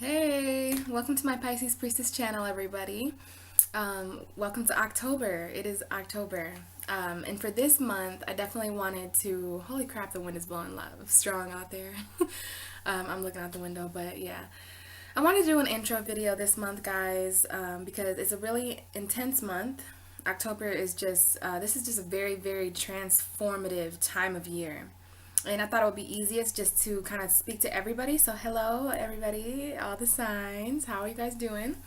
Hey, welcome to my Pisces Priestess channel, everybody. Welcome to October. It is October. And for this month, I definitely wanted to, holy crap, the wind is blowing strong out there. I'm looking out the window, but yeah. I wanted to do an intro video this month, guys, because it's a really intense month. October is just, this is just a very, very transformative time of year. And I thought it would be easiest just to kind of speak to everybody. So hello, everybody, all the signs. How are you guys doing?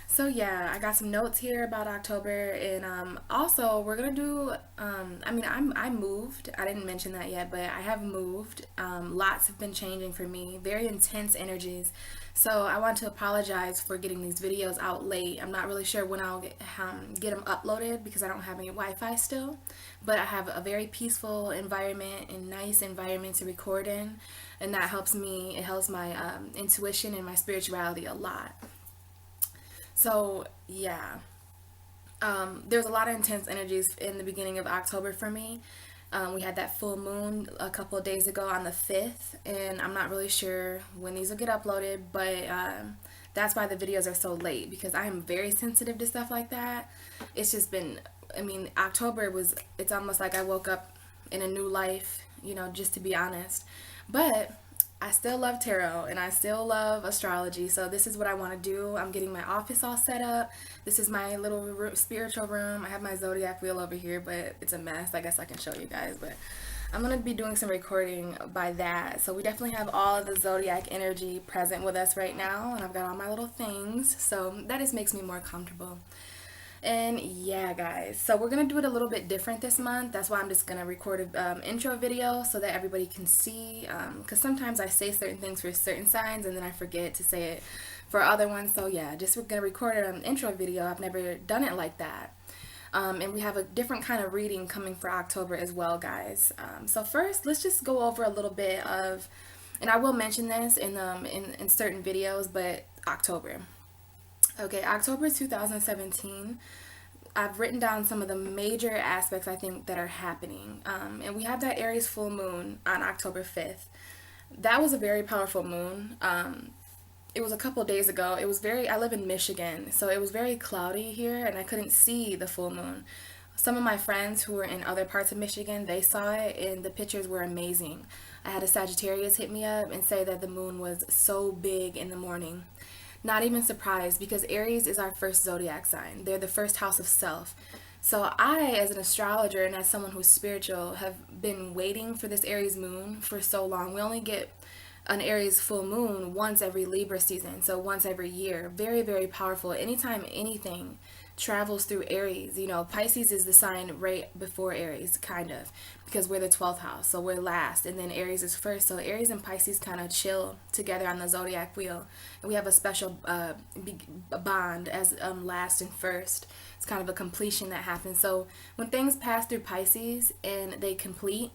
So yeah, I got some notes here about October, and also we're gonna do. I moved. I didn't mention that yet, but I have moved. Lots have been changing for me. Very intense energies. So I want to apologize for getting these videos out late. I'm not really sure when I'll get them uploaded because I don't have any Wi-Fi still. But I have a very peaceful environment and nice environment to record in, and that helps me. It helps my intuition and my spirituality a lot. So yeah, there's a lot of intense energies in the beginning of October for me. We had that full moon a couple of days ago on the 5th, and I'm not really sure when these will get uploaded, but that's why the videos are so late, because I am very sensitive to stuff like that. It's just been, October it's almost like I woke up in a new life, just to be honest. But I still love tarot and I still love astrology, so this is what I want to do. I'm getting my office all set up. This is my little spiritual room. I have my zodiac wheel over here, but it's a mess. I guess I can show you guys, but I'm going to be doing some recording by that. So we definitely have all of the zodiac energy present with us right now, and I've got all my little things, so that just makes me more comfortable. And yeah, guys, so we're going to do it a little bit different this month. That's why I'm just going to record an intro video so that everybody can see, because sometimes I say certain things for certain signs and then I forget to say it for other ones. So yeah, we're going to record an intro video. I've never done it like that. And we have a different kind of reading coming for October as well, guys. So first, let's just go over a little bit of, and I will mention this in certain videos, but October. Okay, October 2017, I've written down some of the major aspects I think that are happening. And we have that Aries full moon on October 5th. That was a very powerful moon. It was a couple days ago. I live in Michigan, so it was very cloudy here and I couldn't see the full moon. Some of my friends who were in other parts of Michigan, they saw it and the pictures were amazing. I had a Sagittarius hit me up and say that the moon was so big in the morning. Not even surprised, because Aries is our first zodiac sign. They're the first house of self. So I, as an astrologer and as someone who's spiritual, have been waiting for this Aries moon for so long. We only get an Aries full moon once every Libra season, so once every year. Very, very powerful. Anytime anything travels through Aries, Pisces is the sign right before Aries, kind of, because we're the 12th house, so we're last, and then Aries is first. So Aries and Pisces kind of chill together on the zodiac wheel, and we have a special bond as last and first. It's kind of a completion that happens. So when things pass through Pisces and they complete,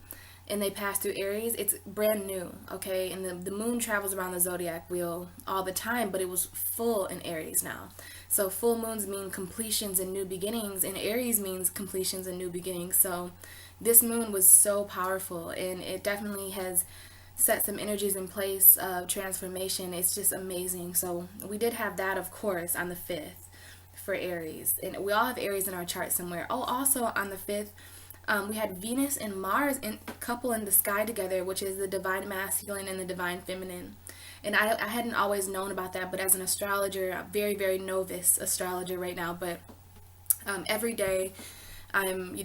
and they pass through Aries, it's brand new, okay? And the moon travels around the zodiac wheel all the time, but it was full in Aries now. So full moons mean completions and new beginnings, and Aries means completions and new beginnings. So this moon was so powerful, and it definitely has set some energies in place of transformation. It's just amazing. So we did have that, of course, on the 5th for Aries, and we all have Aries in our chart somewhere. Oh, also on the 5th, we had Venus and Mars couple in the sky together, which is the divine masculine and the divine feminine. And I hadn't always known about that, but as an astrologer, a very, very novice astrologer right now, but every day I'm,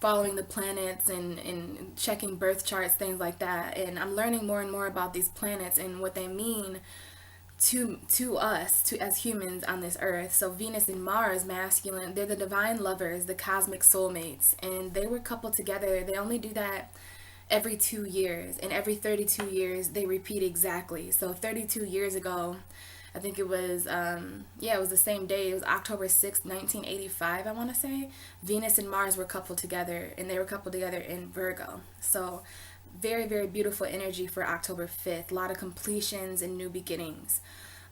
following the planets and checking birth charts, things like that. And I'm learning more and more about these planets and what they mean to us, as humans on this earth. So Venus and Mars, masculine, they're the divine lovers, the cosmic soulmates, and they were coupled together. They only do that every 2 years, and every 32 years they repeat exactly. So 32 years ago, I think it was it was the same day. It was October 6th, 1985, I want to say. Venus and Mars were coupled together, and they were coupled together in Virgo. So very, very beautiful energy for October 5th. A lot of completions and new beginnings.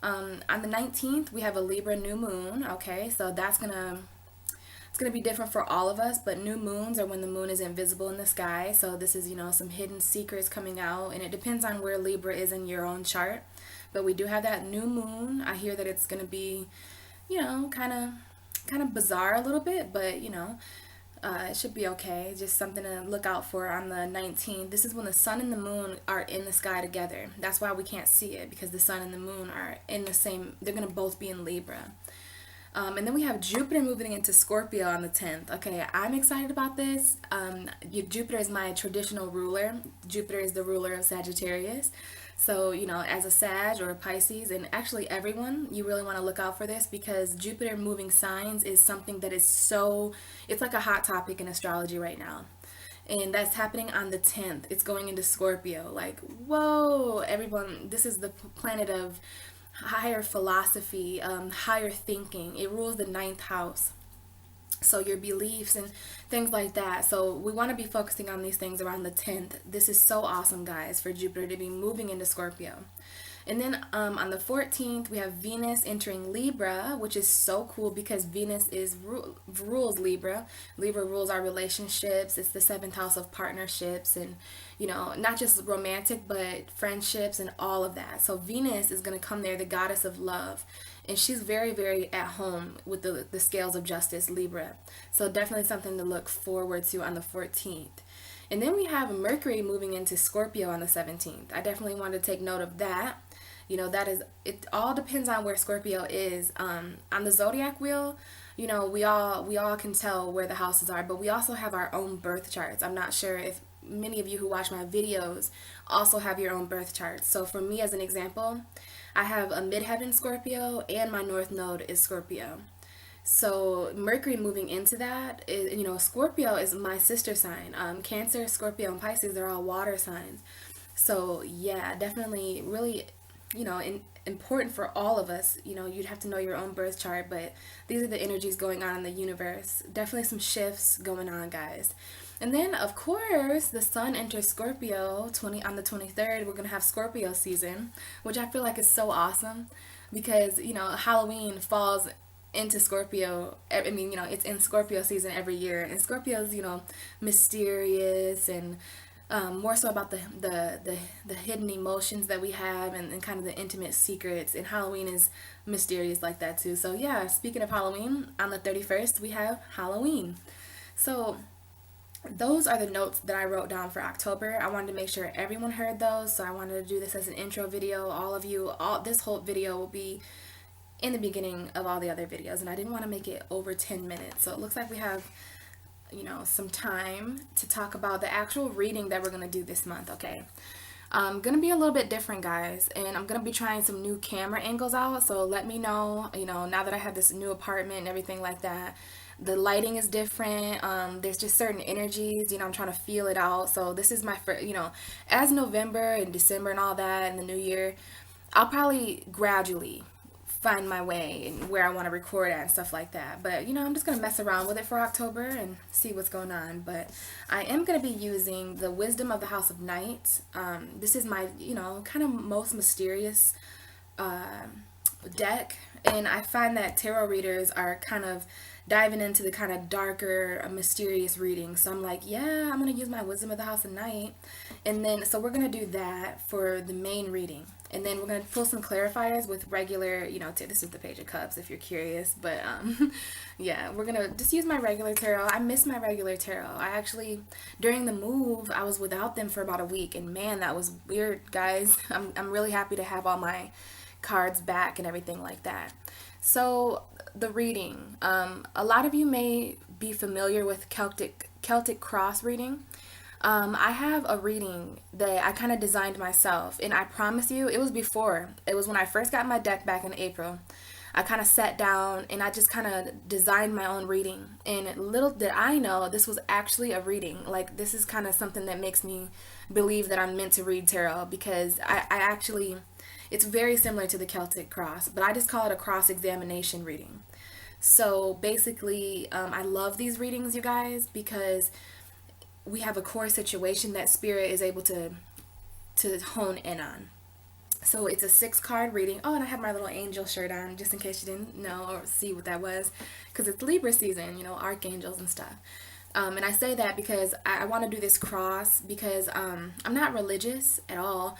On the 19th, we have a Libra new moon. Okay, so it's gonna be different for all of us, but new moons are when the moon is invisible in the sky. So this is, some hidden secrets coming out, and it depends on where Libra is in your own chart. but we do have that new moon. I hear that it's going to be, kind of bizarre a little bit, but it should be okay. Just something to look out for on the 19th. This is when the sun and the moon are in the sky together. That's why we can't see it, because the sun and the moon are in the same, they're going to both be in Libra. And then we have Jupiter moving into Scorpio on the 10th. Okay, I'm excited about this. Jupiter is my traditional ruler. Jupiter is the ruler of Sagittarius. So, as a Sag or a Pisces, and actually everyone, you really want to look out for this, because Jupiter moving signs is something that is it's like a hot topic in astrology right now. And that's happening on the 10th. It's going into Scorpio. Like, whoa, everyone, this is the planet of higher philosophy, higher thinking. It rules the ninth house. So your beliefs and things like that. So we want to be focusing on these things around the 10th. This is so awesome, guys, for Jupiter to be moving into Scorpio. And then on the 14th, we have Venus entering Libra, which is so cool because Venus rules Libra. Libra rules our relationships. It's the 7th house of partnerships and, not just romantic, but friendships and all of that. So Venus is going to come there, the goddess of love. And she's very, very at home with the scales of justice, Libra. So definitely something to look forward to on the 14th. And then we have Mercury moving into Scorpio on the 17th. I definitely want to take note of that. It all depends on where Scorpio is. On the zodiac wheel, we all can tell where the houses are, but we also have our own birth charts. I'm not sure if many of you who watch my videos also have your own birth charts. So for me, as an example, I have a midheaven Scorpio and my north node is Scorpio. So Mercury moving into that is, Scorpio is my sister sign. Cancer, Scorpio, and Pisces, they're all water signs. So yeah, definitely really, important for all of us. You'd have to know your own birth chart, but these are the energies going on in the universe. Definitely some shifts going on, guys. And then, of course, the sun enters Scorpio on the 23rd. We're going to have Scorpio season, which I feel like is so awesome because, Halloween falls into Scorpio. I mean, it's in Scorpio season every year. And Scorpio's, mysterious and more so about the hidden emotions that we have and kind of the intimate secrets. And Halloween is mysterious like that too. So yeah, speaking of Halloween, on the 31st, we have Halloween. So those are the notes that I wrote down for October. I wanted to make sure everyone heard those, so I wanted to do this as an intro video. This whole video will be in the beginning of all the other videos, and I didn't want to make it over 10 minutes. So it looks like we have, some time to talk about the actual reading that we're going to do this month, okay? I'm going to be a little bit different, guys, and I'm going to be trying some new camera angles out, so let me know, now that I have this new apartment and everything like that. The lighting is different. There's just certain energies, I'm trying to feel it out. So this is my first, as November and December and all that and the new year, I'll probably gradually find my way and where I want to record at and stuff like that. But, I'm just going to mess around with it for October and see what's going on. But I am going to be using the Wisdom of the House of Night. This is my, kind of most mysterious deck. And I find that tarot readers are kind of diving into the kind of darker, mysterious reading. So I'm like, yeah, I'm going to use my Wisdom of the House of Night. And then, so we're going to do that for the main reading. And then we're going to pull some clarifiers with regular, this is the Page of Cups if you're curious. But yeah, we're going to just use my regular tarot. I miss my regular tarot. I actually, during the move, I was without them for about a week. And man, that was weird, guys. I'm really happy to have all my cards back and everything like that. So the reading, a lot of you may be familiar with Celtic cross reading. I have a reading that I kind of designed myself, and I promise you, it was when I first got my deck back in April. I kind of sat down and I just kind of designed my own reading, and little did I know this was actually a reading. Like, this is kind of something that makes me believe that I'm meant to read tarot, because I actually, it's very similar to the Celtic cross, but I just call it a cross-examination reading. So basically, I love these readings, you guys, because we have a core situation that Spirit is able to hone in on. So it's a 6-card reading. Oh, and I have my little angel shirt on, just in case you didn't know or see what that was, because it's Libra season, archangels and stuff. And I say that because I want to do this cross because I'm not religious at all,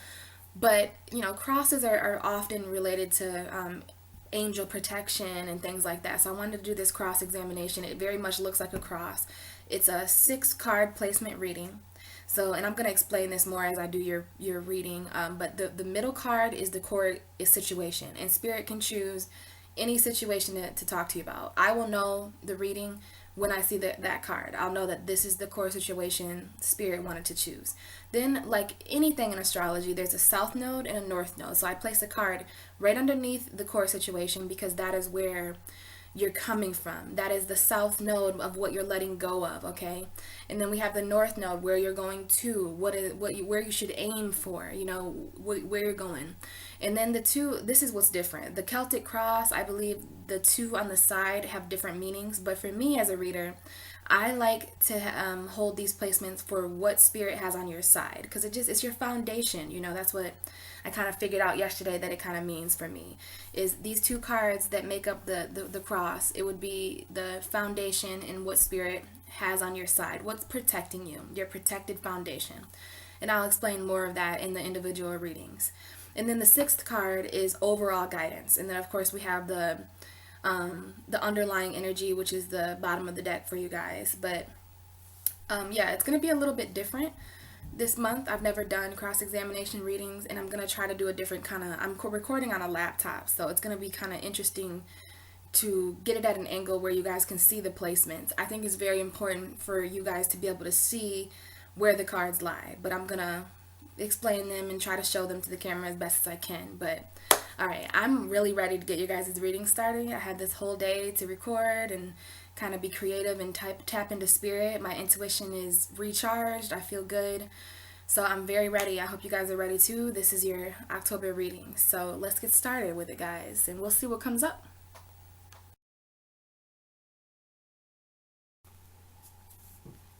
But, crosses are often related to angel protection and things like that. So I wanted to do this cross examination. It very much looks like a cross. It's a 6 card placement reading. So, and I'm going to explain this more as I do your reading. But the middle card is the core is situation, and Spirit can choose any situation to talk to you about. I will know the reading when I see that card. I'll know that this is the core situation Spirit wanted to choose. Then, like anything in astrology, there's a south node and a north node. So I place a card right underneath the core situation because that is where you're coming from. That is the south node of what you're letting go of, okay? And then we have the north node where you're going to, where you should aim for, where you're going. And then this is what's different. The Celtic cross, I believe the 2 on the side have different meanings, but for me as a reader, I like to hold these placements for what Spirit has on your side, because it's your foundation. That's what I kind of figured out yesterday that it kind of means for me, is these 2 cards that make up the cross. It would be the foundation and what Spirit has on your side, what's protecting you, your protected foundation. And I'll explain more of that in the individual readings. And then the 6th card is overall guidance. And then of course we have the underlying energy, which is the bottom of the deck for you guys. But yeah, it's going to be a little bit different this month. I've never done cross-examination readings, and I'm going to try to do a different kind of, I'm recording on a laptop, so it's going to be kind of interesting to get it at an angle where you guys can see the placements. I think it's very important for you guys to be able to see where the cards lie, but I'm going to explain them and try to show them to the camera as best as I can. But alright, I'm really ready to get your guys' reading started. I had this whole day to record and kind of be creative and tap into Spirit. My intuition is recharged. I feel good. So I'm very ready. I hope you guys are ready too. This is your October reading. So let's get started with it, guys, and we'll see what comes up.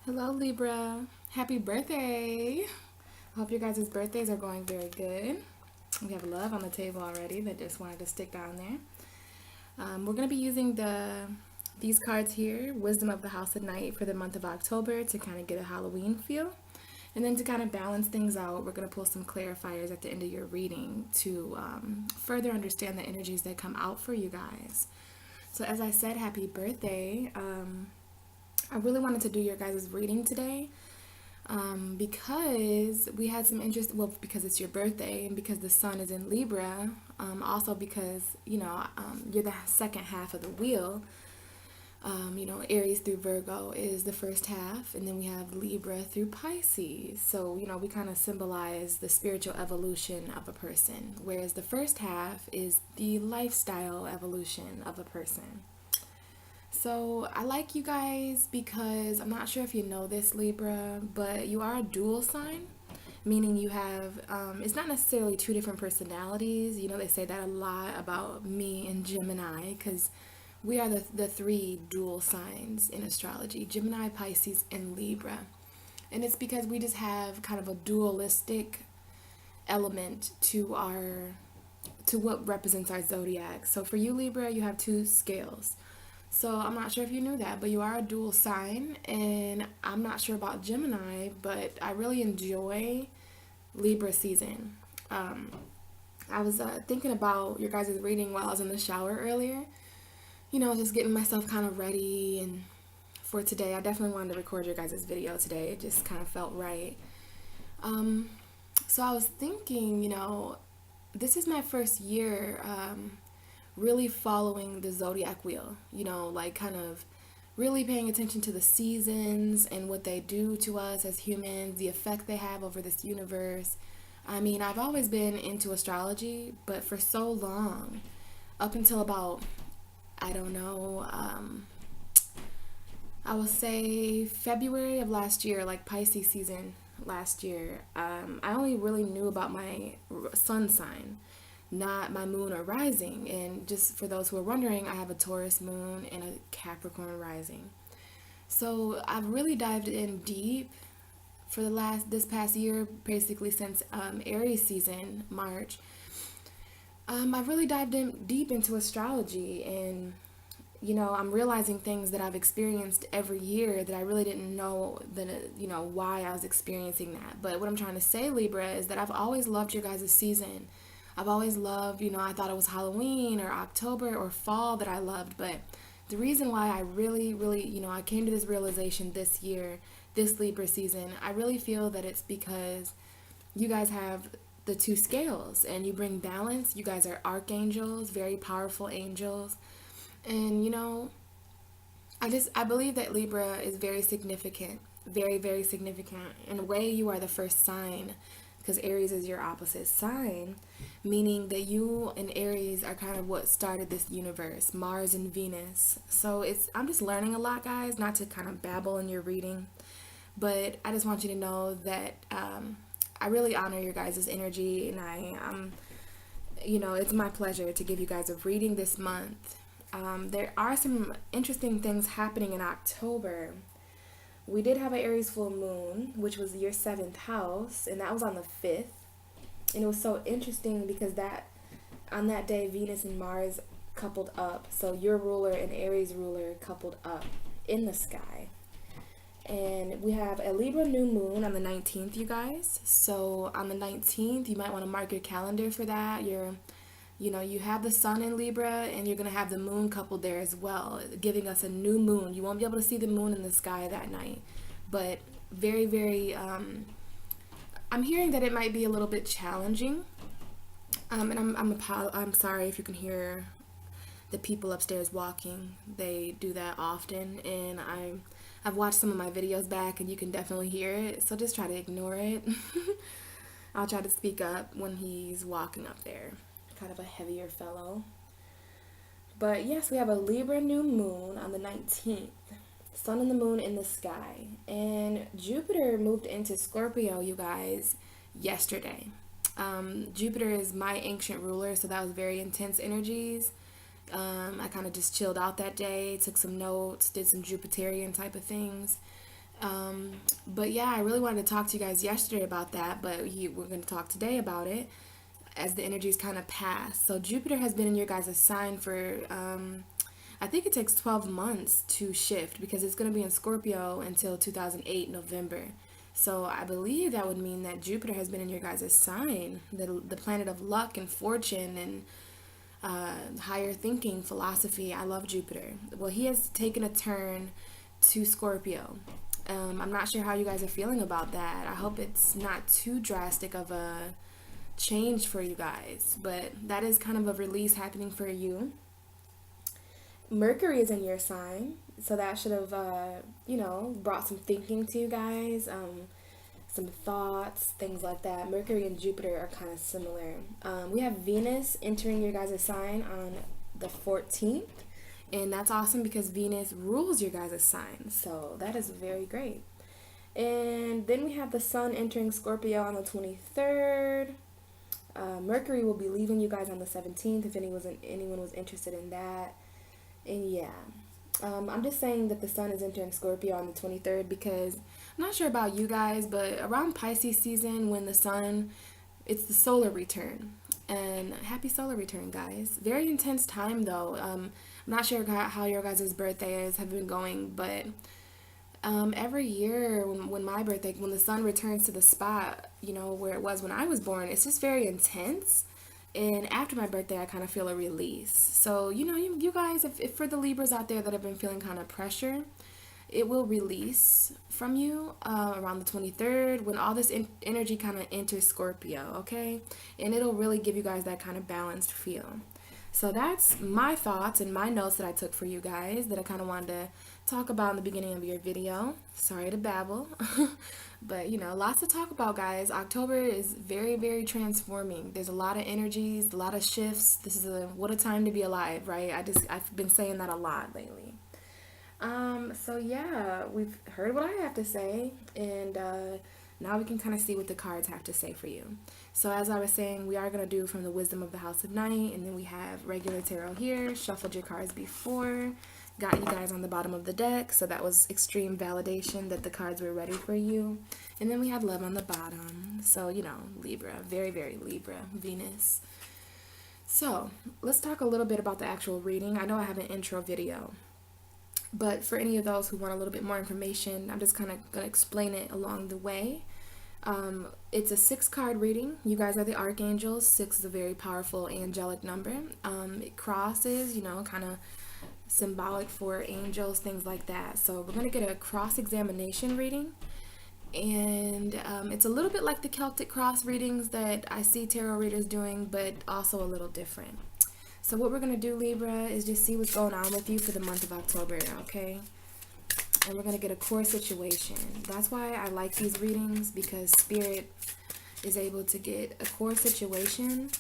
Hello, Libra. Happy birthday. I hope your guys' birthdays are going very good. We have love on the table already that just wanted to stick down there. We're going to be using these cards here, Wisdom of the House at Night, for the month of October to kind of get a Halloween feel. And then to kind of balance things out, we're going to pull some clarifiers at the end of your reading to further understand the energies that come out for you guys. So as I said, happy birthday. I really wanted to do your guys' reading today. Because we had some interest, well, because it's your birthday and because the sun is in Libra, also because, you're the second half of the wheel. Aries through Virgo is the first half, and then we have Libra through Pisces. So, we kind of symbolize the spiritual evolution of a person, whereas the first half is the lifestyle evolution of a person. So I like you guys because I'm not sure if you know this, Libra, but you are a dual sign, meaning you have, it's not necessarily 2 different personalities. They say that a lot about me and Gemini because we are the 3 dual signs in astrology: Gemini, Pisces, and Libra. And it's because we just have kind of a dualistic element to what represents our zodiac. So for you, Libra, you have 2 scales. So I'm not sure if you knew that, but you are a dual sign, and I'm not sure about Gemini, but I really enjoy Libra season. I was thinking about your guys' reading while I was in the shower earlier. Just getting myself kind of ready, and for today, I definitely wanted to record your guys' video today. It just kind of felt right. So I was thinking, this is my first year really following the zodiac wheel, kind of really paying attention to the seasons and what they do to us as humans, the effect they have over this universe. I mean, I've always been into astrology, but for so long, up until about, I don't know, I will say February of last year, like Pisces season last year, I only really knew about my sun sign, not my moon or rising. And just for those who are wondering, I have a Taurus moon and a Capricorn rising. So I've really dived in deep for this past year, basically since Aries season, March. I've really dived in deep into astrology, and I'm realizing things that I've experienced every year that I really didn't know that, why I was experiencing that. But what I'm trying to say, Libra, is that I've always loved your guys' season. I've always loved, I thought it was Halloween or October or fall that I loved. But the reason why I really, really, I came to this realization this year, this Libra season, I really feel that it's because you guys have the two scales and you bring balance. You guys are archangels, very powerful angels. And I believe that Libra is very significant, very, very significant. In a way, you are the first sign because Aries is your opposite sign, meaning that you and Aries are kind of what started this universe, Mars and Venus. So I'm just learning a lot, guys, not to kind of babble in your reading, but I just want you to know that I really honor your guys' energy, and it's my pleasure to give you guys a reading this month. There are some interesting things happening in October. We did have an Aries full moon, which was your 7th house, and that was on the 5th. And it was so interesting because on that day, Venus and Mars coupled up. So your ruler and Aries ruler coupled up in the sky. And we have a Libra new moon on the 19th, you guys. So on the 19th, you might want to mark your calendar for that. You have the sun in Libra, and you're going to have the moon coupled there as well, giving us a new moon. You won't be able to see the moon in the sky that night, but very, very, I'm hearing that it might be a little bit challenging, and I'm sorry if you can hear the people upstairs walking. They do that often, and I've watched some of my videos back, and you can definitely hear it, so just try to ignore it. I'll try to speak up when he's walking up there. Kind of a heavier fellow. But yes, we have a Libra new moon on the 19th. Sun and the moon in the sky. And Jupiter moved into Scorpio, you guys, yesterday. Jupiter is my ancient ruler, so that was very intense energies. I kind of just chilled out that day, took some notes, did some Jupiterian type of things. But yeah, I really wanted to talk to you guys yesterday about that, but we're going to talk today about it as the energies kind of pass. So Jupiter has been in your guys' sign for, I think it takes 12 months to shift because it's going to be in Scorpio until 2008 November. So I believe that would mean that Jupiter has been in your guys' sign, the planet of luck and fortune and higher thinking, philosophy. I love Jupiter. Well, he has taken a turn to Scorpio. I'm not sure how you guys are feeling about that. I hope it's not too drastic of a change for you guys, but that is kind of a release happening for you. Mercury is in your sign, so that should have brought some thinking to you guys, some thoughts, things like that. Mercury and Jupiter are kind of similar. We have Venus entering your guys' sign on the 14th, and that's awesome because Venus rules your guys' sign, so that is very great. And then we have the sun entering Scorpio on the 23rd. Mercury will be leaving you guys on the 17th if anyone was interested in that. And yeah, I'm just saying that the sun is entering Scorpio on the 23rd because I'm not sure about you guys, but around Pisces season when the sun, it's the solar return. And happy solar return, guys. Very intense time though. I'm not sure how your guys' birthdays have been going, but every year when my birthday, when the sun returns to the spot, where it was when I was born, it's just very intense. And after my birthday, I kind of feel a release. So, you guys, if for the Libras out there that have been feeling kind of pressure, it will release from you around the 23rd when all this energy kind of enters Scorpio, okay? And it'll really give you guys that kind of balanced feel. So that's my thoughts and my notes that I took for you guys that I kind of wanted to talk about in the beginning of your video. Sorry to babble, but lots to talk about, guys. October is very, very transforming. There's a lot of energies, a lot of shifts. This is what a time to be alive, right? I've been saying that a lot lately. So yeah, we've heard what I have to say, and now we can kind of see what the cards have to say for you. So as I was saying, we are going to do from the Wisdom of the House of Night, and then we have regular tarot here, shuffled your cards before, got you guys on the bottom of the deck, so that was extreme validation that the cards were ready for you. And then we have love on the bottom, so Libra, very, very Libra, Venus. So let's talk a little bit about the actual reading. I know I have an intro video, but for any of those who want a little bit more information, I'm just kind of going to explain it along the way. It's a 6-card reading. You guys are the archangels. 6 is a very powerful angelic number. It crosses, kind of symbolic for angels, things like that. So we're going to get a cross-examination reading. And it's a little bit like the Celtic cross readings that I see tarot readers doing, but also a little different. So what we're going to do, Libra, is just see what's going on with you for the month of October, okay? And we're going to get a core situation. That's why I like these readings, because Spirit is able to get a core situation,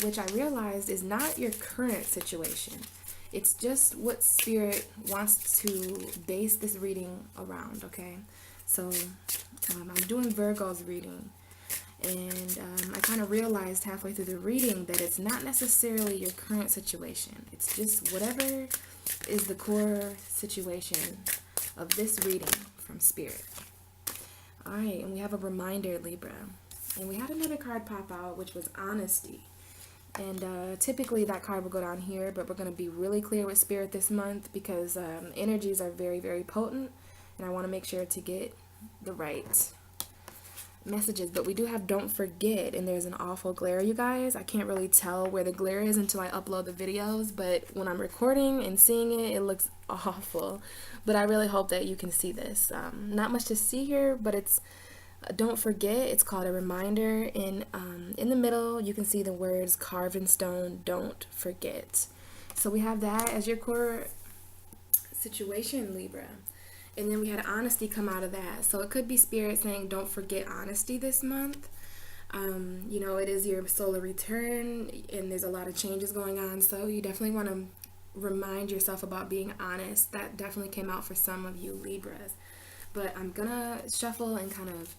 which I realized is not your current situation. It's just what Spirit wants to base this reading around, okay? So I'm doing Virgo's reading, and I kind of realized halfway through the reading that it's not necessarily your current situation. It's just whatever is the core situation of this reading from Spirit. All right, and we have a reminder, Libra. And we had another card pop out, which was honesty. And typically that card will go down here, but we're going to be really clear with Spirit this month, because energies are very, very potent, and I want to make sure to get the right messages. But we do have don't forget, and there's an awful glare, you guys. I can't really tell where the glare is until I upload the videos, but when I'm recording and seeing it, it looks awful. But I really hope that you can see this. Not much to see here, but it's don't forget. It's called a reminder. In the middle, you can see the words carved in stone, don't forget. So we have that as your core situation, Libra. And then we had honesty come out of that. So it could be Spirit saying, don't forget honesty this month. It is your solar return, and there's a lot of changes going on. So you definitely want to remind yourself about being honest. That definitely came out for some of you Libras. But I'm going to shuffle and kind of,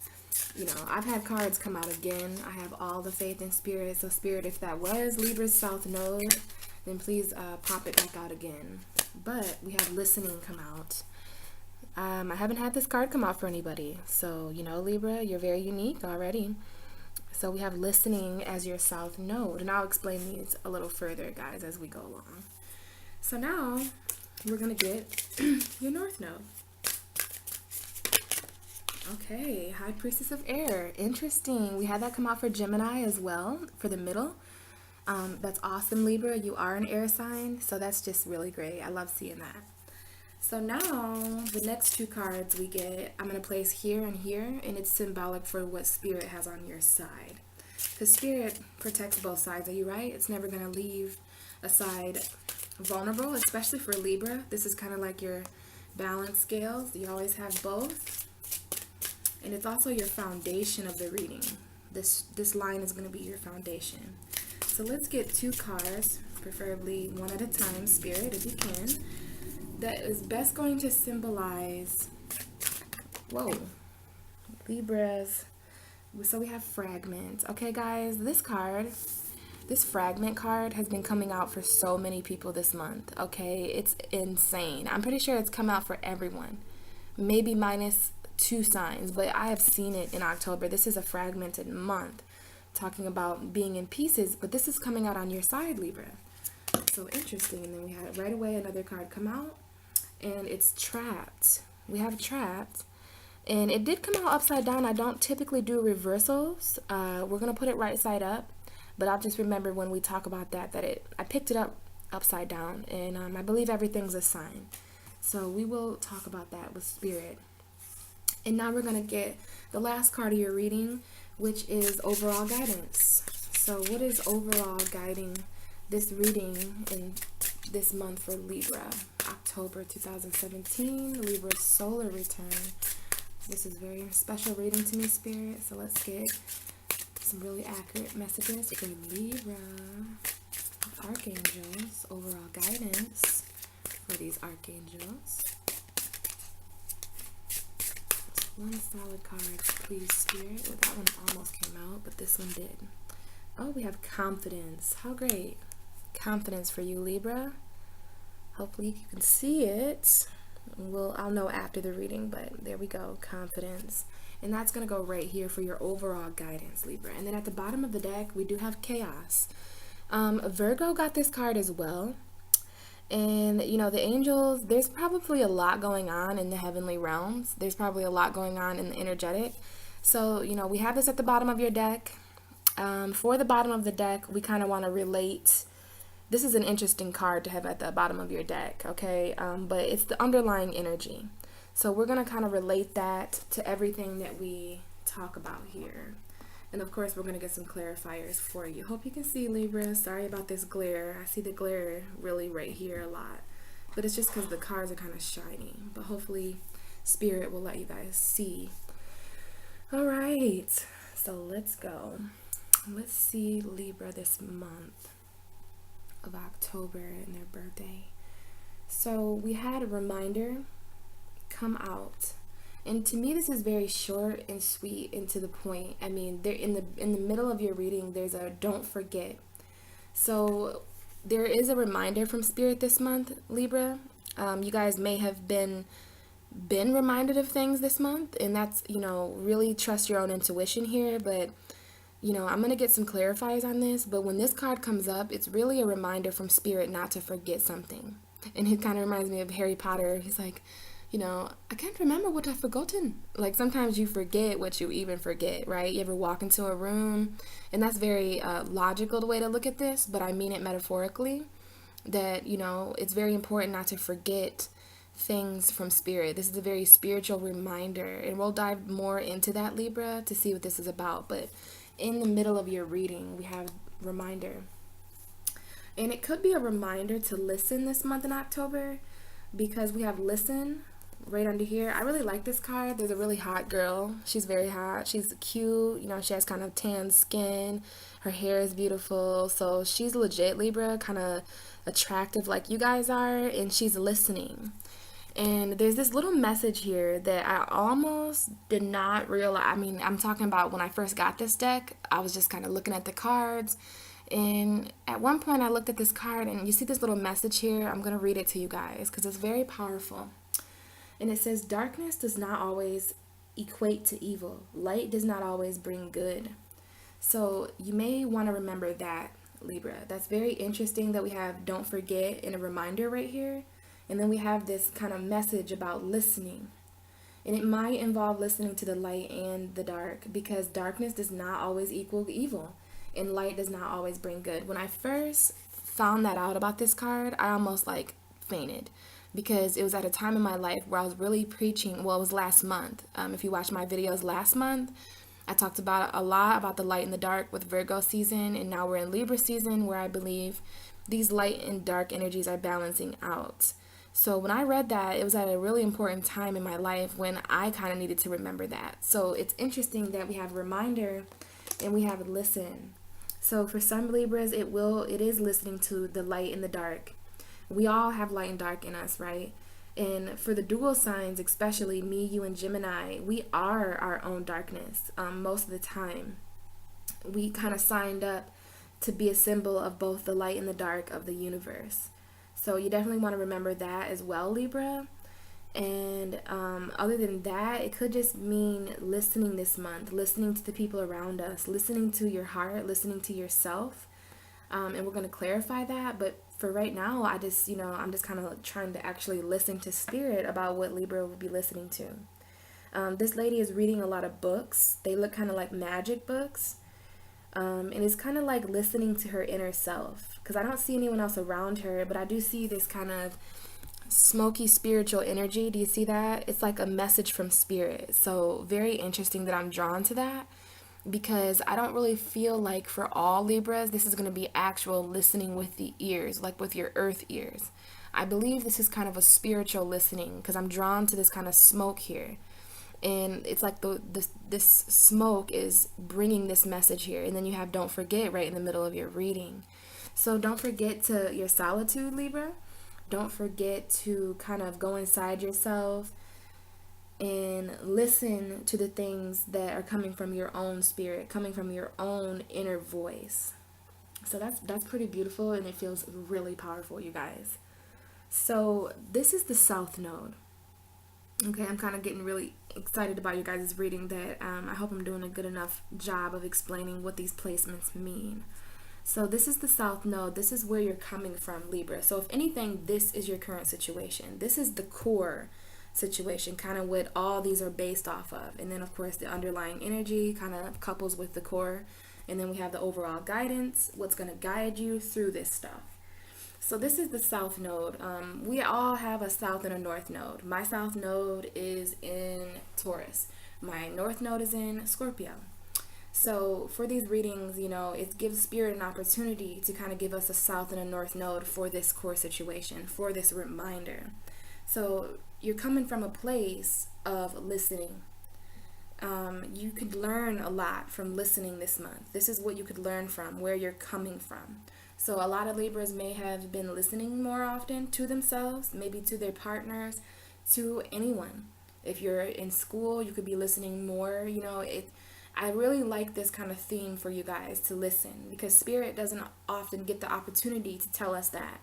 I've had cards come out again. I have all the faith in Spirit. So Spirit, if that was Libra's South Node, then please pop it back out again. But we have listening come out. I haven't had this card come out for anybody. So, Libra, you're very unique already. So we have listening as your South Node. And I'll explain these a little further, guys, as we go along. So now we're going to get your North Node. Okay, High Priestess of Air. Interesting. We had that come out for Gemini as well, for the middle. That's awesome, Libra. You are an air sign, so that's just really great. I love seeing that. So now, the next 2 cards we get, I'm going to place here and here, and it's symbolic for what Spirit has on your side. Because Spirit protects both sides, are you right? It's never going to leave a side vulnerable, especially for Libra. This is kind of like your balance scales. You always have both. And it's also your foundation of the reading. This line is going to be your foundation. So let's get 2 cards, preferably one at a time, Spirit, if you can. That is best going to symbolize, Libras. So we have fragments. Okay, guys, this fragment card has been coming out for so many people this month. Okay, it's insane. I'm pretty sure it's come out for everyone, maybe minus 2 signs, but I have seen it in October. This is a fragmented month, talking about being in pieces, but this is coming out on your side, Libra. So interesting. And then we had right away another card come out, and it's trapped. We have trapped, and it did come out upside down. I don't typically do reversals. We're gonna put it right side up, but I'll just remember when we talk about that I picked it up upside down, and I believe everything's a sign. So we will talk about that with Spirit. And now we're gonna get the last card of your reading, which is overall guidance. So what is overall guiding this reading in this month for Libra? October 2017, Libra's solar return. This is very special reading to me, Spirit. So let's get some really accurate messages for Libra. Archangels, overall guidance for these archangels. One solid card, please, Spirit. Well, that one almost came out, but this one did. Oh, we have confidence. How great. Confidence for you, Libra. Hopefully you can see it. I'll know after the reading, but there we go, confidence. And that's going to go right here for your overall guidance, Libra. And then at the bottom of the deck, we do have chaos. Virgo got this card as well. And, you know, the angels, there's probably a lot going on in the heavenly realms. There's probably a lot going on in the energetic. So, you know, we have this at the bottom of your deck. For the bottom of the deck, we kind of want to relate. This is an interesting card to have at the bottom of your deck, okay? But it's the underlying energy. So we're going to kind of relate that to everything that we talk about here. And of course, we're going to get some clarifiers for you. Hope you can see, Libra. Sorry about this glare. I see the glare really right here a lot. But it's just because the cards are kind of shiny. But hopefully, Spirit will let you guys see. All right. So let's go. Let's see Libra this month of October and their birthday. So we had a reminder come out. And to me, this is very short and sweet and to the point. I mean, there in the middle of your reading, there's a don't forget. So there is a reminder from Spirit this month, Libra. You guys may have been reminded of things this month, and that's, you know, really trust your own intuition here. But, you know, I'm going to get some clarifiers on this. But when this card comes up, it's really a reminder from Spirit not to forget something. And it kind of reminds me of Harry Potter. He's like, you know, I can't remember what I've forgotten. Like, sometimes you forget what you even forget, right? You ever walk into a room, and that's very logical, the way to look at this, but I mean it metaphorically, that, you know, it's very important not to forget things from Spirit. This is a very spiritual reminder, and we'll dive more into that, Libra, to see what this is about. But in the middle of your reading, we have reminder. And it could be a reminder to listen this month in October, because we have listen right under here. I really like this card. There's a really hot girl. She's very hot. She's cute. You know, she has kind of tan skin. Her hair is beautiful. So she's legit, Libra, kind of attractive like you guys are. And she's listening. And there's this little message here that I almost did not realize. I mean, I'm talking about when I first got this deck, I was just kind of looking at the cards. And at one point I looked at this card, and you see this little message here. I'm going to read it to you guys because it's very powerful. And it says, darkness does not always equate to evil. Light does not always bring good. So you may want to remember that, Libra. That's very interesting that we have don't forget and a reminder right here. And then we have this kind of message about listening. And it might involve listening to the light and the dark, because darkness does not always equal evil. And light does not always bring good. When I first found that out about this card, I almost like fainted, because it was at a time in my life where I was really preaching. Well, it was last month. If you watched my videos last month, I talked about a lot about the light and the dark with Virgo season, and now we're in Libra season, where I believe these light and dark energies are balancing out. So when I read that, it was at a really important time in my life when I kind of needed to remember that. So it's interesting that we have a reminder and we have a listen. So for some Libras, it is listening to the light and the dark. We all have light and dark in us, right? And for the dual signs, especially me, you, and Gemini, we are our own darkness most of the time. We kind of signed up to be a symbol of both the light and the dark of the universe. So you definitely want to remember that as well, Libra. And other than that, it could just mean listening this month, listening to the people around us, listening to your heart, listening to yourself. And we're going to clarify that. But for right now, I'm just kind of trying to actually listen to Spirit about what Libra will be listening to. This lady is reading a lot of books. They look kind of like magic books. And it's kind of like listening to her inner self, because I don't see anyone else around her, but I do see this kind of smoky spiritual energy. Do you see that? It's like a message from Spirit. So very interesting that I'm drawn to that, because I don't really feel like for all Libras this is going to be actual listening with the ears, like with your earth ears. I believe this is kind of a spiritual listening, because I'm drawn to this kind of smoke here. And it's like this smoke is bringing this message here. And then you have don't forget right in the middle of your reading. So don't forget to your solitude, Libra. Don't forget to kind of go inside yourself and listen to the things that are coming from your own spirit, coming from your own inner voice. So that's pretty beautiful, and it feels really powerful, you guys. So this is the South Node. Okay, I'm kind of getting really excited about you guys' reading that I hope I'm doing a good enough job of explaining what these placements mean. So this is the South Node. This is where you're coming from, Libra. So if anything, this is your current situation. This is the core situation, kind of what all these are based off of. And then, of course, the underlying energy kind of couples with the core. And then we have the overall guidance, what's going to guide you through this stuff. So this is the South Node. We all have a South and a North Node. My South Node is in Taurus. My North Node is in Scorpio. So for these readings, it gives Spirit an opportunity to kind of give us a South and a North Node for this core situation, for this reminder. So you're coming from a place of listening. You could learn a lot from listening this month. This is what you could learn from, where you're coming from. So a lot of Libras may have been listening more often to themselves, maybe to their partners, to anyone. If you're in school, you could be listening more. I really like this kind of theme for you guys to listen, because Spirit doesn't often get the opportunity to tell us that,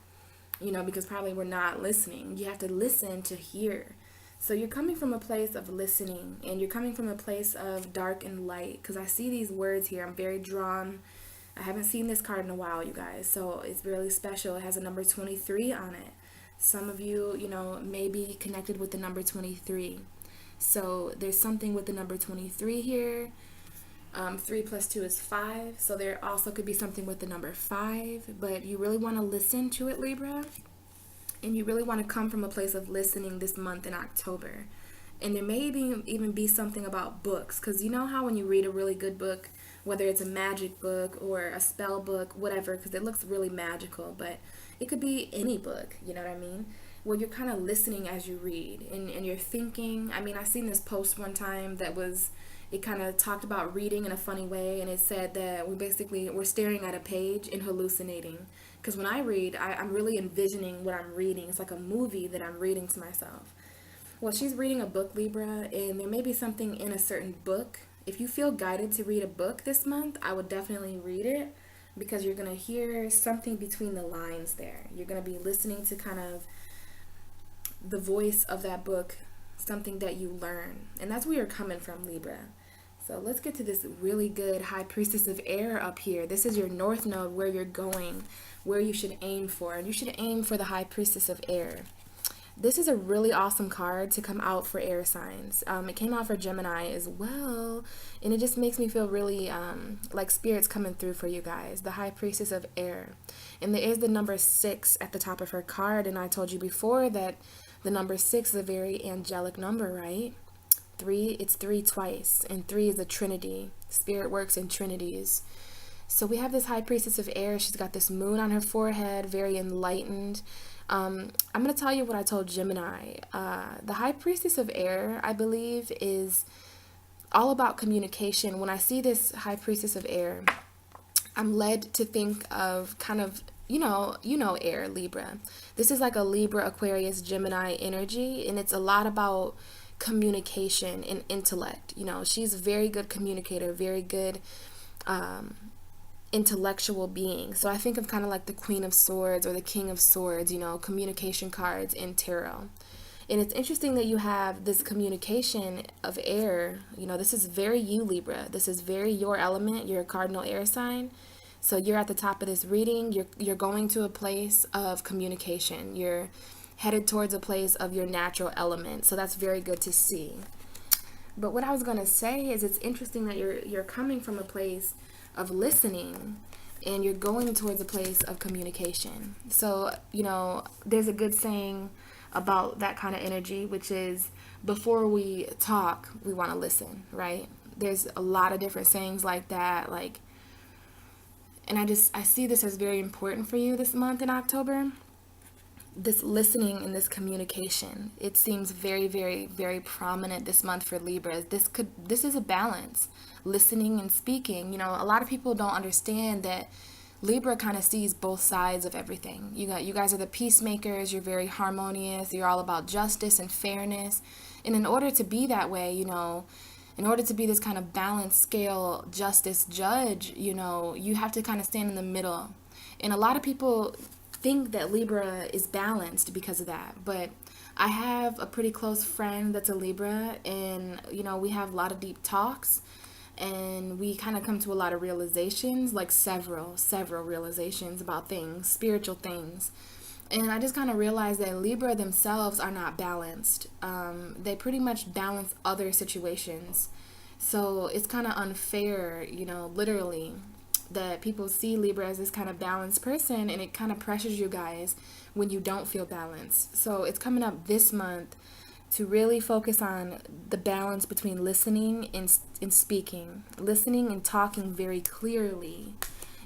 because probably we're not listening. You have to listen to hear. So you're coming from a place of listening, and you're coming from a place of dark and light, because I see these words here. I'm very drawn. I haven't seen this card in a while, you guys, so it's really special. It has a number 23 on it. Some of you, may be connected with the number 23. So there's something with the number 23 here. 3 plus 2 is 5. So there also could be something with the number 5. But you really want to listen to it, Libra. And you really want to come from a place of listening this month in October. And there may even be something about books. Because you know how when you read a really good book, whether it's a magic book or a spell book, whatever, because it looks really magical, but it could be any book, you know what I mean? Where you're kind of listening as you read, and you're thinking. I seen this post one time it kind of talked about reading in a funny way, and it said that we're staring at a page and hallucinating. Because when I read, I'm really envisioning what I'm reading. It's like a movie that I'm reading to myself. Well, she's reading a book, Libra, and there may be something in a certain book. If you feel guided to read a book this month, I would definitely read it, because you're going to hear something between the lines there. You're going to be listening to kind of the voice of that book, something that you learn. And that's where you're coming from, Libra. So let's get to this really good High Priestess of Air up here. This is your North Node, where you're going, where you should aim for. And you should aim for the High Priestess of Air. This is a really awesome card to come out for air signs. It came out for Gemini as well, and it just makes me feel really like Spirit's coming through for you guys. The High Priestess of Air. And there is the number 6 at the top of her card, and I told you before that the number 6 is a very angelic number, right? It's 3 twice, and 3 is a trinity. Spirit works in trinities. So we have this High Priestess of Air. She's got this moon on her forehead, very enlightened. I'm going to tell you what I told Gemini. The High Priestess of Air, I believe, is all about communication. When I see this High Priestess of Air, I'm led to think of kind of, air, Libra. This is like a Libra, Aquarius, Gemini energy, and it's a lot about communication and intellect. She's a very good communicator, very good intellectual being. So I think of kind of like the Queen of Swords or the King of Swords, communication cards in tarot. And it's interesting that you have this communication of air. This is very you, Libra. This is very your element. You're a cardinal air sign. So you're at the top of this reading. You're going to a place of communication. You're headed towards a place of your natural element. So that's very good to see. But what I was going to say is it's interesting that you're coming from a place of listening, and you're going towards a place of communication. So, there's a good saying about that kind of energy, which is before we talk, we want to listen, right? There's a lot of different sayings like that, and I see this as very important for you this month in October. This listening and this communication, it seems very, very, very prominent this month for Libras. This is a balance, listening and speaking. A lot of people don't understand that Libra kind of sees both sides of everything. You guys are the peacemakers. You're very harmonious. You're all about justice and fairness. And in order to be that way, in order to be this kind of balanced scale justice judge, you have to kind of stand in the middle. And a lot of people think that Libra is balanced because of that, but I have a pretty close friend that's a Libra, and we have a lot of deep talks, and we kind of come to a lot of realizations, like several realizations about things, spiritual things. And I just kind of realized that Libra themselves are not balanced. They pretty much balance other situations. So it's kind of unfair, literally, that people see Libra as this kind of balanced person, and it kind of pressures you guys when you don't feel balanced. So it's coming up this month to really focus on the balance between listening and speaking, listening and talking very clearly.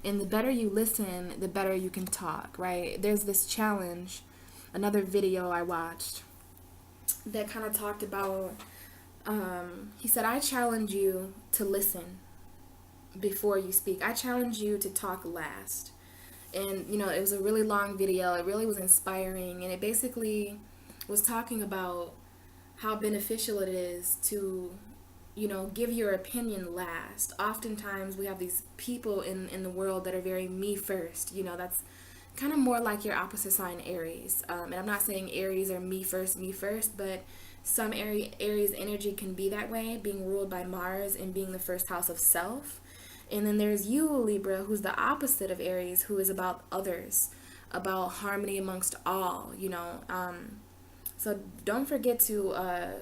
And the better you listen, the better you can talk, right? There's this challenge, another video I watched that kind of talked about, he said, I challenge you to listen before you speak. I challenge you to talk last. And, it was a really long video. It really was inspiring. And it basically was talking about how beneficial it is to, give your opinion last. Oftentimes we have these people in the world that are very me first. That's kind of more like your opposite sign, Aries. And I'm not saying Aries are me first, but some Aries energy can be that way, being ruled by Mars and being the first house of self. And then there's you, Libra, who's the opposite of Aries, who is about others, about harmony amongst all, So don't forget to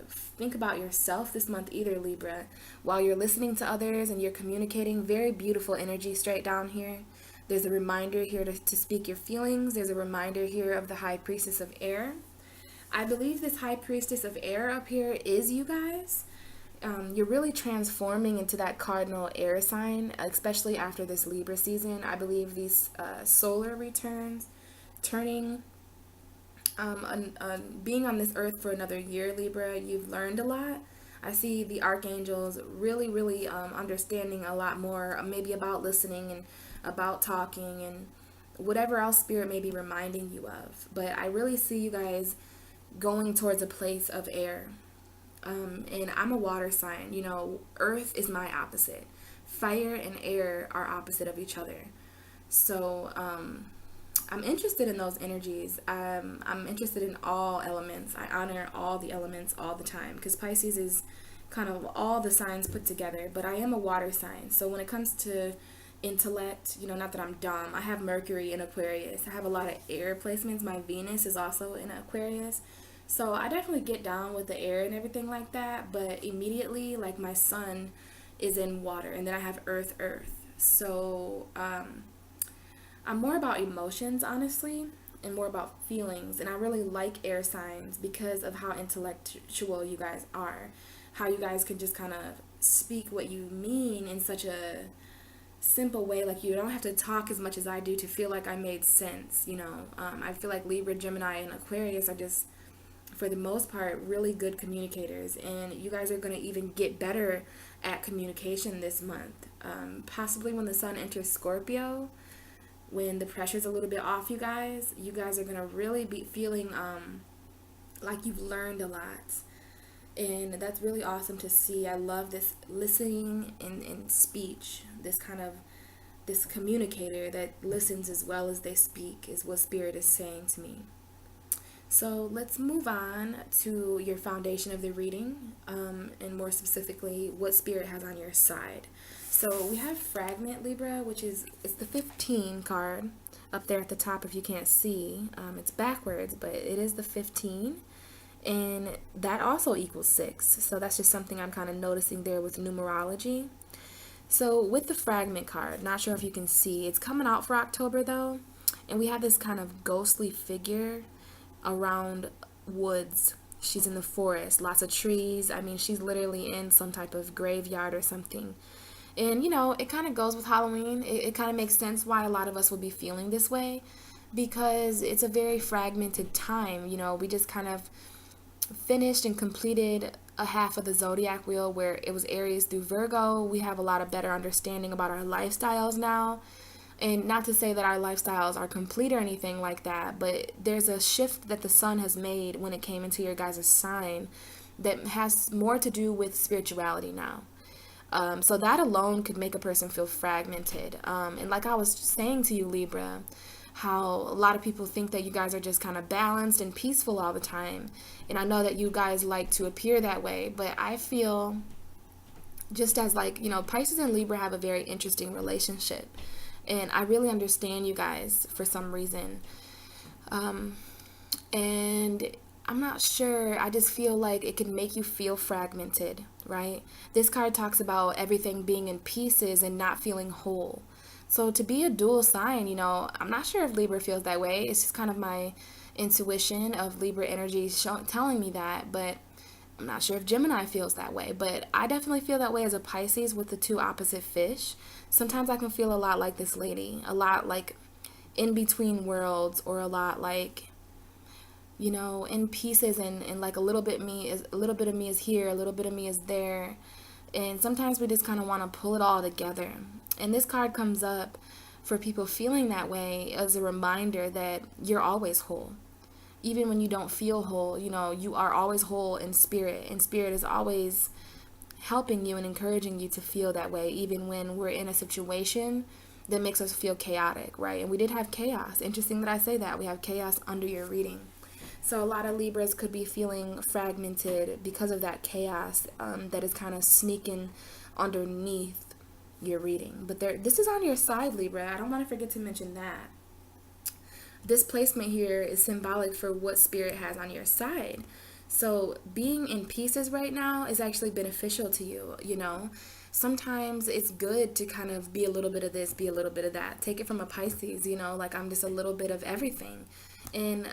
think about yourself this month either, Libra. While you're listening to others and you're communicating, very beautiful energy straight down here. There's a reminder here to speak your feelings. There's a reminder here of the High Priestess of Air. I believe this High Priestess of Air up here is you guys. You're really transforming into that cardinal air sign, especially after this Libra season. I believe these solar returns, turning, being on this earth for another year, Libra, you've learned a lot. I see the archangels really understanding a lot more, maybe about listening and about talking and whatever else spirit may be reminding you of. But I really see you guys going towards a place of air. And I'm a water sign. Earth is my opposite. Fire and air are opposite of each other. So I'm interested in those energies. I'm interested in all elements. I honor all the elements all the time, because Pisces is kind of all the signs put together. But I am a water sign. So when it comes to intellect, not that I'm dumb. I have Mercury in Aquarius. I have a lot of air placements. My Venus is also in Aquarius. So I definitely get down with the air and everything like that, but immediately, like, my sun is in water, and then I have earth. So I'm more about emotions, honestly, and more about feelings, and I really like air signs because of how intellectual you guys are, how you guys can just kind of speak what you mean in such a simple way. Like, you don't have to talk as much as I do to feel like I made sense. I feel like Libra, Gemini, and Aquarius are just, for the most part, really good communicators, and you guys are going to even get better at communication this month. Possibly when the sun enters Scorpio, when the pressure's a little bit off you guys are going to really be feeling like you've learned a lot, and that's really awesome to see. I love this listening and speech, this communicator that listens as well as they speak is what Spirit is saying to me. So let's move on to your foundation of the reading, and more specifically, what Spirit has on your side. So we have Fragment, Libra, it's the 15 card up there at the top if you can't see. It's backwards, but it is the 15, and that also equals 6. So that's just something I'm kind of noticing there with numerology. So with the Fragment card, not sure if you can see, it's coming out for October though, and we have this kind of ghostly figure around woods. She's in the forest, lots of trees. I mean, she's literally in some type of graveyard or something. And it kind of goes with Halloween. It kind of makes sense why a lot of us will be feeling this way, because it's a very fragmented time. We just kind of finished and completed a half of the zodiac wheel where it was Aries through Virgo. We have a lot of better understanding about our lifestyles now. And not to say that our lifestyles are complete or anything like that, but there's a shift that the sun has made when it came into your guys' sign that has more to do with spirituality now. So that alone could make a person feel fragmented. And like I was saying to you, Libra, how a lot of people think that you guys are just kind of balanced and peaceful all the time. And I know that you guys like to appear that way, but I feel just as like, Pisces and Libra have a very interesting relationship. And I really understand you guys for some reason. And I'm not sure. I just feel like it can make you feel fragmented, right? This card talks about everything being in pieces and not feeling whole. So to be a dual sign, I'm not sure if Libra feels that way. It's just kind of my intuition of Libra energy telling me that, but I'm not sure if Gemini feels that way. But I definitely feel that way as a Pisces with the two opposite fish. Sometimes I can feel a lot like this lady, a lot like in between worlds, or a lot like, in pieces, and like a little bit of me is here, a little bit of me is there. And sometimes we just kind of want to pull it all together. And this card comes up for people feeling that way as a reminder that you're always whole. Even when you don't feel whole, you are always whole in spirit. And spirit is always helping you and encouraging you to feel that way, even when we're in a situation that makes us feel chaotic, right? And we did have chaos. Interesting that I say that. We have chaos under your reading. So a lot of Libras could be feeling fragmented because of that chaos that is kind of sneaking underneath your reading. But this is on your side, Libra. I don't want to forget to mention that. This placement here is symbolic for what Spirit has on your side. So being in pieces right now is actually beneficial to you, Sometimes it's good to kind of be a little bit of this, be a little bit of that. Take it from a Pisces, like I'm just a little bit of everything. And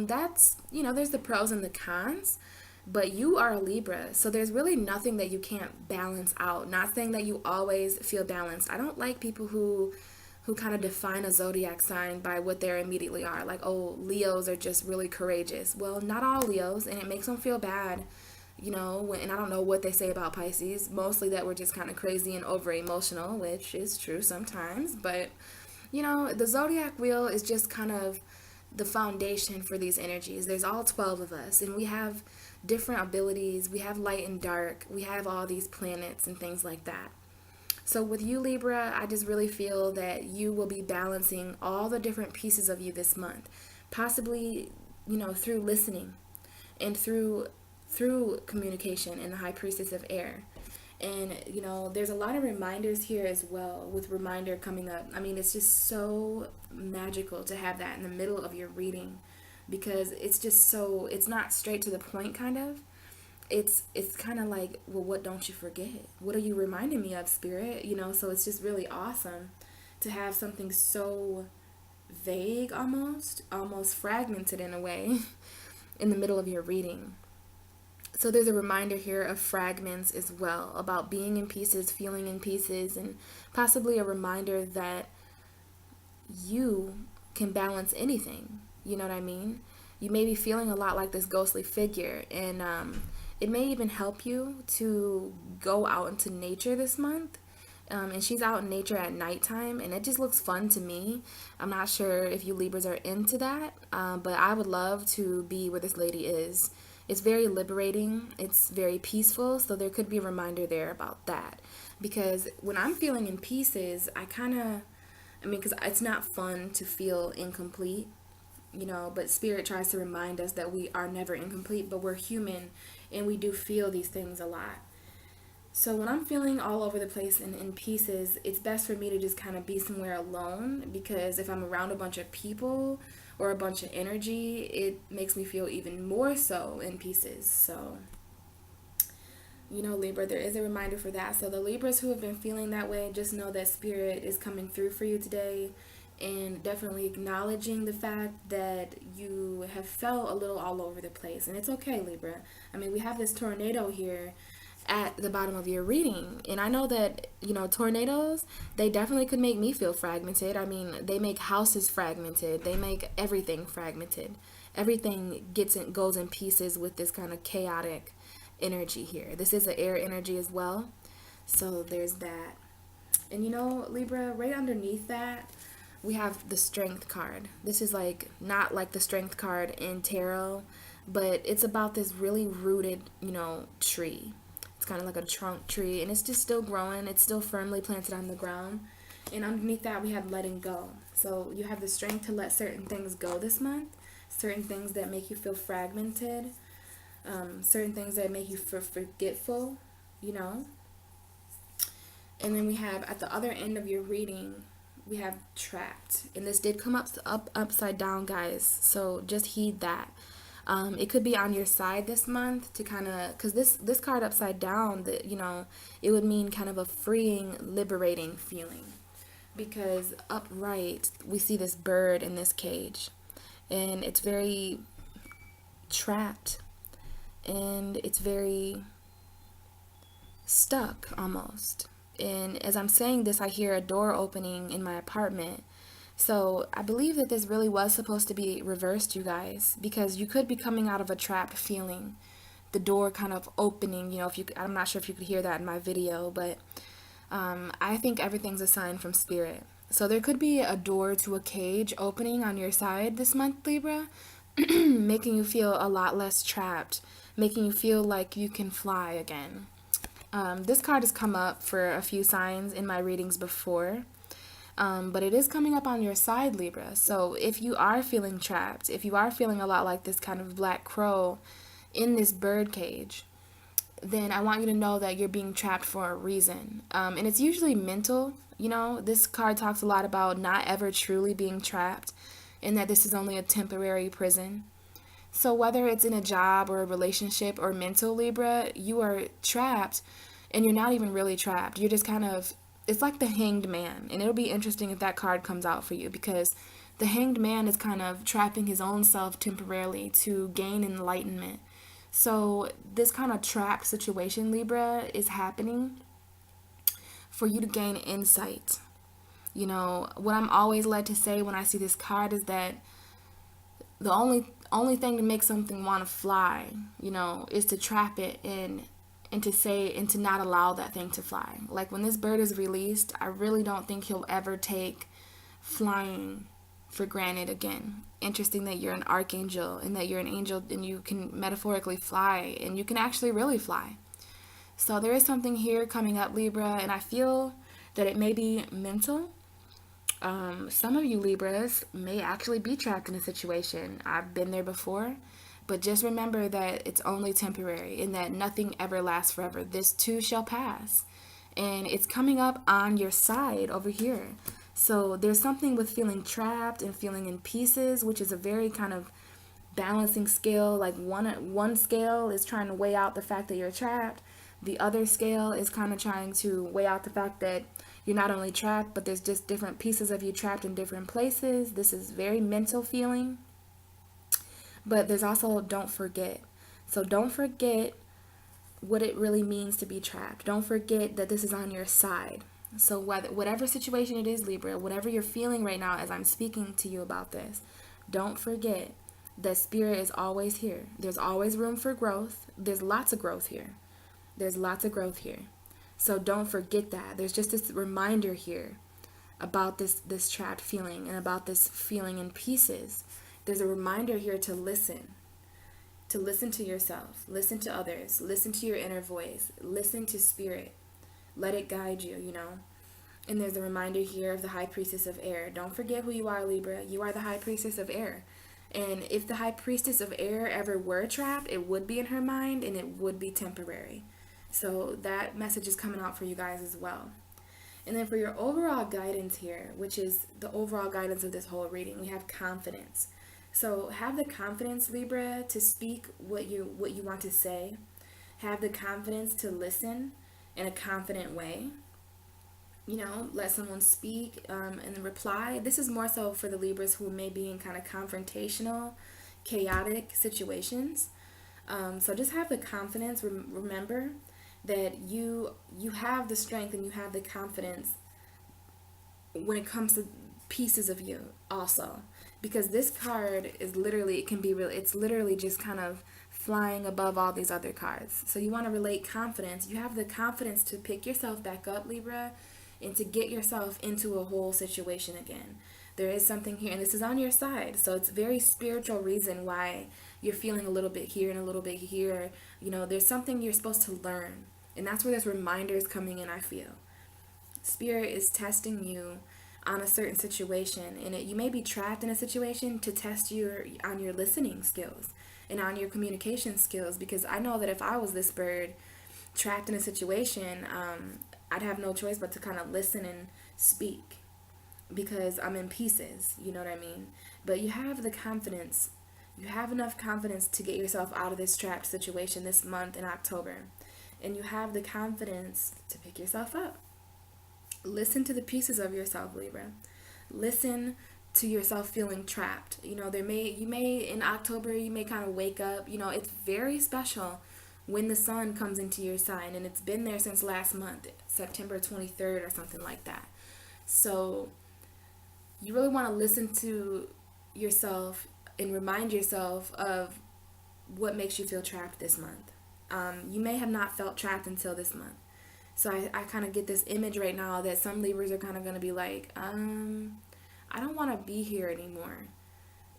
that's, there's the pros and the cons, but you are a Libra. So there's really nothing that you can't balance out. Not saying that you always feel balanced. I don't like people who kind of define a zodiac sign by what they immediately are. Like, oh, Leos are just really courageous. Well, not all Leos, and it makes them feel bad, and I don't know what they say about Pisces. Mostly that we're just kind of crazy and over emotional, which is true sometimes. But, the zodiac wheel is just kind of the foundation for these energies. There's all 12 of us, and we have different abilities. We have light and dark. We have all these planets and things like that. So with you, Libra, I just really feel that you will be balancing all the different pieces of you this month. Possibly, through listening and through communication and the High Priestess of Air. And, there's a lot of reminders here as well, with reminder coming up. I mean, it's just so magical to have that in the middle of your reading, because it's just it's not straight to the point, kind of. It's kind of like, well, what don't you forget? What are you reminding me of, Spirit? So it's just really awesome to have something so vague, almost fragmented in a way, in the middle of your reading. So there's a reminder here of fragments as well, about being in pieces, feeling in pieces, and possibly a reminder that you can balance anything. You know what I mean? You may be feeling a lot like this ghostly figure, and it may even help you to go out into nature this month. And she's out in nature at nighttime, and it just looks fun to me. I'm not sure if you Libras are into that, but I would love to be where this lady is. It's very liberating. It's very peaceful, so there could be a reminder there about that. Because when I'm feeling in pieces, because it's not fun to feel incomplete, but Spirit tries to remind us that we are never incomplete, but we're human, and we do feel these things a lot. So when I'm feeling all over the place and in pieces, it's best for me to just kind of be somewhere alone, because if I'm around a bunch of people or a bunch of energy, it makes me feel even more so in pieces. So, Libra, there is a reminder for that. So the Libras who have been feeling that way, just know that Spirit is coming through for you today, and definitely acknowledging the fact that you have felt a little all over the place. And it's okay, Libra. I mean, we have this tornado here at the bottom of your reading, and I know that tornadoes, they definitely could make me feel fragmented. I mean, they make houses fragmented, they make everything fragmented. Everything goes in pieces with this kind of chaotic energy here. This is an air energy as well, so there's that. And Libra, right underneath that, we have the Strength card. This is not like the Strength card in tarot, but it's about this really rooted tree. It's kind of like a trunk tree, and it's just still growing. It's still firmly planted on the ground. And underneath that, we have letting go. So you have the strength to let certain things go this month, certain things that make you feel fragmented, certain things that make you feel forgetful, And then we have at the other end of your reading, we have trapped. And this did come up upside down, guys. So just heed that. It could be on your side this month to kind of, because this card upside down, that it would mean kind of a freeing, liberating feeling. Because upright, we see this bird in this cage, and it's very trapped, and it's very stuck almost. And as I'm saying this, I hear a door opening in my apartment. So I believe that this really was supposed to be reversed, you guys, because you could be coming out of a trapped feeling. The door kind of opening, I'm not sure if you could hear that in my video, but I think everything's a sign from spirit. So there could be a door to a cage opening on your side this month, Libra, making you feel a lot less trapped, making you feel like you can fly again. This card has come up for a few signs in my readings before, but it is coming up on your side, Libra. So if you are feeling trapped, if you are feeling a lot like this kind of black crow in this bird cage, then I want you to know that you're being trapped for a reason. And it's usually mental. This card talks a lot about not ever truly being trapped, and that this is only a temporary prison. So whether it's in a job or a relationship or mental, Libra, you are trapped, and you're not even really trapped. You're just kind of, it's like the Hanged Man. And it'll be interesting if that card comes out for you, because the Hanged Man is kind of trapping his own self temporarily to gain enlightenment. So this kind of trapped situation, Libra, is happening for you to gain insight. What I'm always led to say when I see this card is that the only thing to make something want to fly, is to trap it and to not allow that thing to fly. Like when this bird is released, I really don't think he'll ever take flying for granted again. Interesting that you're an archangel and that you're an angel and you can metaphorically fly, and you can actually really fly. So there is something here coming up, Libra, and I feel that it may be mental. Some of you Libras may actually be trapped in a situation. I've been there before, but just remember that it's only temporary and that nothing ever lasts forever. This too shall pass, and it's coming up on your side over here. So there's something with feeling trapped and feeling in pieces, which is a very kind of balancing scale. Like one scale is trying to weigh out the fact that you're trapped. The other scale is kind of trying to weigh out the fact that you're not only trapped, but there's just different pieces of you trapped in different places. This is very mental feeling. But there's also don't forget. So don't forget what it really means to be trapped. Don't forget that this is on your side. So whatever situation it is, Libra, whatever you're feeling right now as I'm speaking to you about this, don't forget that spirit is always here. There's always room for growth. There's lots of growth here. There's lots of growth here. So don't forget that. There's just this reminder here about this trapped feeling and about this feeling in pieces. There's a reminder here to listen to yourself, listen to others, listen to your inner voice, listen to spirit. Let it guide you, And there's a reminder here of the High Priestess of Air. Don't forget who you are, Libra. You are the High Priestess of Air. And if the High Priestess of Air ever were trapped, it would be in her mind and it would be temporary. So that message is coming out for you guys as well. And then for your overall guidance here, which is the overall guidance of this whole reading, we have confidence. So have the confidence, Libra, to speak what you want to say. Have the confidence to listen in a confident way. Let someone speak and reply. This is more so for the Libras who may be in kind of confrontational, chaotic situations. So just have the confidence. Remember that you have the strength and you have the confidence when it comes to pieces of you also. Because this card is literally, it's literally just kind of flying above all these other cards. So you want to relate confidence. You have the confidence to pick yourself back up, Libra, and to get yourself into a whole situation again. There is something here, and this is on your side. So it's a very spiritual reason why you're feeling a little bit here and a little bit here. There's something you're supposed to learn. And that's where this reminder is coming in, I feel. Spirit is testing you on a certain situation, and you may be trapped in a situation to test you on your listening skills and on your communication skills, because I know that if I was this bird trapped in a situation, I'd have no choice but to kind of listen and speak because I'm in pieces, you know what I mean? But you have the confidence. You have enough confidence to get yourself out of this trapped situation this month in October. And you have the confidence to pick yourself up. Listen to the pieces of yourself, Libra. Listen to yourself feeling trapped. You know, you may in October, you may kind of wake up. You know, it's very special when the sun comes into your sign, and it's been there since last month, September 23rd or something like that. So you really want to listen to yourself and remind yourself of what makes you feel trapped this month. You may have not felt trapped until this month. So I kind of get this image right now that some Libras are kind of going to be like, I don't want to be here anymore.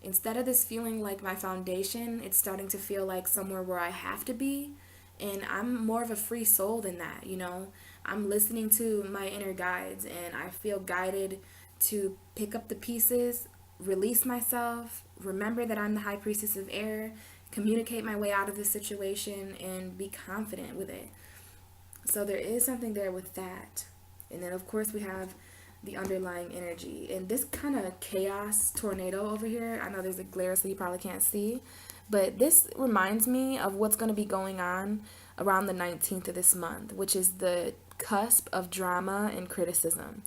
Instead of this feeling like my foundation, it's starting to feel like somewhere where I have to be. And I'm more of a free soul than that, you know. I'm listening to my inner guides, and I feel guided to pick up the pieces, release myself, remember that I'm the high priestess of air, communicate my way out of this situation, and be confident with it. So there is something there with that. And then, of course, we have the underlying energy. And this kind of chaos tornado over here, I know there's a glare so you probably can't see, but this reminds me of what's going to be going on around the 19th of this month, which is the cusp of drama and criticism.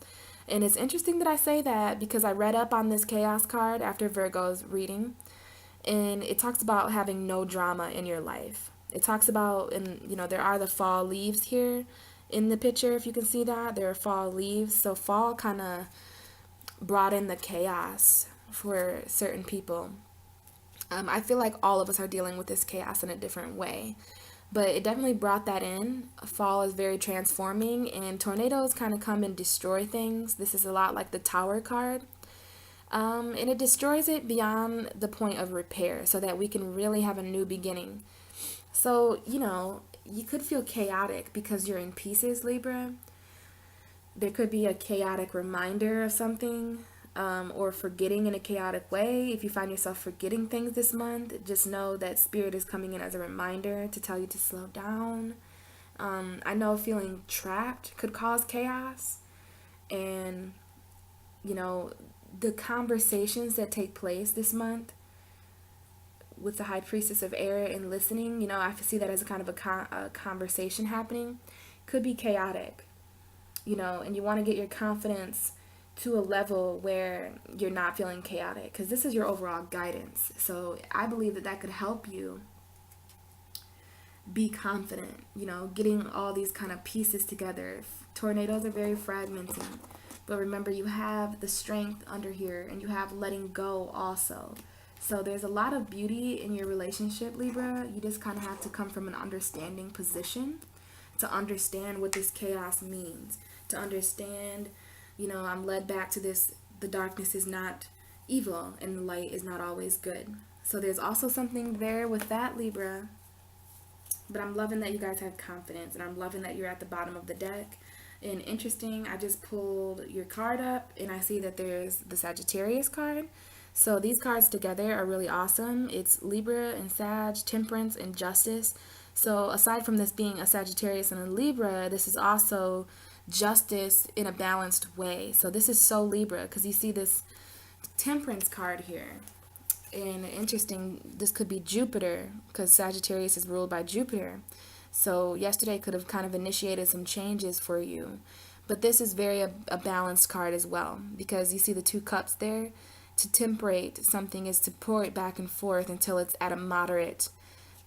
And it's interesting that I say that because I read up on this chaos card after Virgo's reading, and it talks about having no drama in your life. It talks about, and you know, there are the fall leaves here in the picture, if you can see that. There are fall leaves. So fall kind of brought in the chaos for certain people. I feel like all of us are dealing with this chaos in a different way. But it definitely brought that in. Fall is very transforming, and tornadoes kind of come and destroy things. This is a lot like the Tower card. And it destroys it beyond the point of repair so that we can really have a new beginning. So, you know, you could feel chaotic because you're in pieces, Libra. There could be a chaotic reminder of something, or forgetting in a chaotic way. If you find yourself forgetting things this month, just know that Spirit is coming in as a reminder to tell you to slow down. I know feeling trapped could cause chaos, and, you know, the conversations that take place this month with the High Priestess of Air and listening, you know, I see that as a kind of a conversation happening, could be chaotic, you know, and you want to get your confidence to a level where you're not feeling chaotic, because this is your overall guidance. So I believe that that could help you be confident, you know, getting all these kind of pieces together. Tornadoes are very fragmenting, but remember, you have the strength under here, and you have letting go also. So there's a lot of beauty in your relationship, Libra. You just kind of have to come from an understanding position to understand what this chaos means. To understand, you know, I'm led back to this, the darkness is not evil and the light is not always good. So there's also something there with that, Libra. But I'm loving that you guys have confidence, and I'm loving that you're at the bottom of the deck. And interesting, I just pulled your card up, and I see that there's the Sagittarius card. So these cards together are really awesome. It's Libra and Sag, Temperance and Justice. So aside from this being a Sagittarius and a Libra, this is also justice in a balanced way. So this is so Libra, because you see this Temperance card here. And interesting, this could be Jupiter, because Sagittarius is ruled by Jupiter. So yesterday could have kind of initiated some changes for you. But this is very a balanced card as well, because you see the two cups there. To temperate something is to pour it back and forth until it's at a moderate,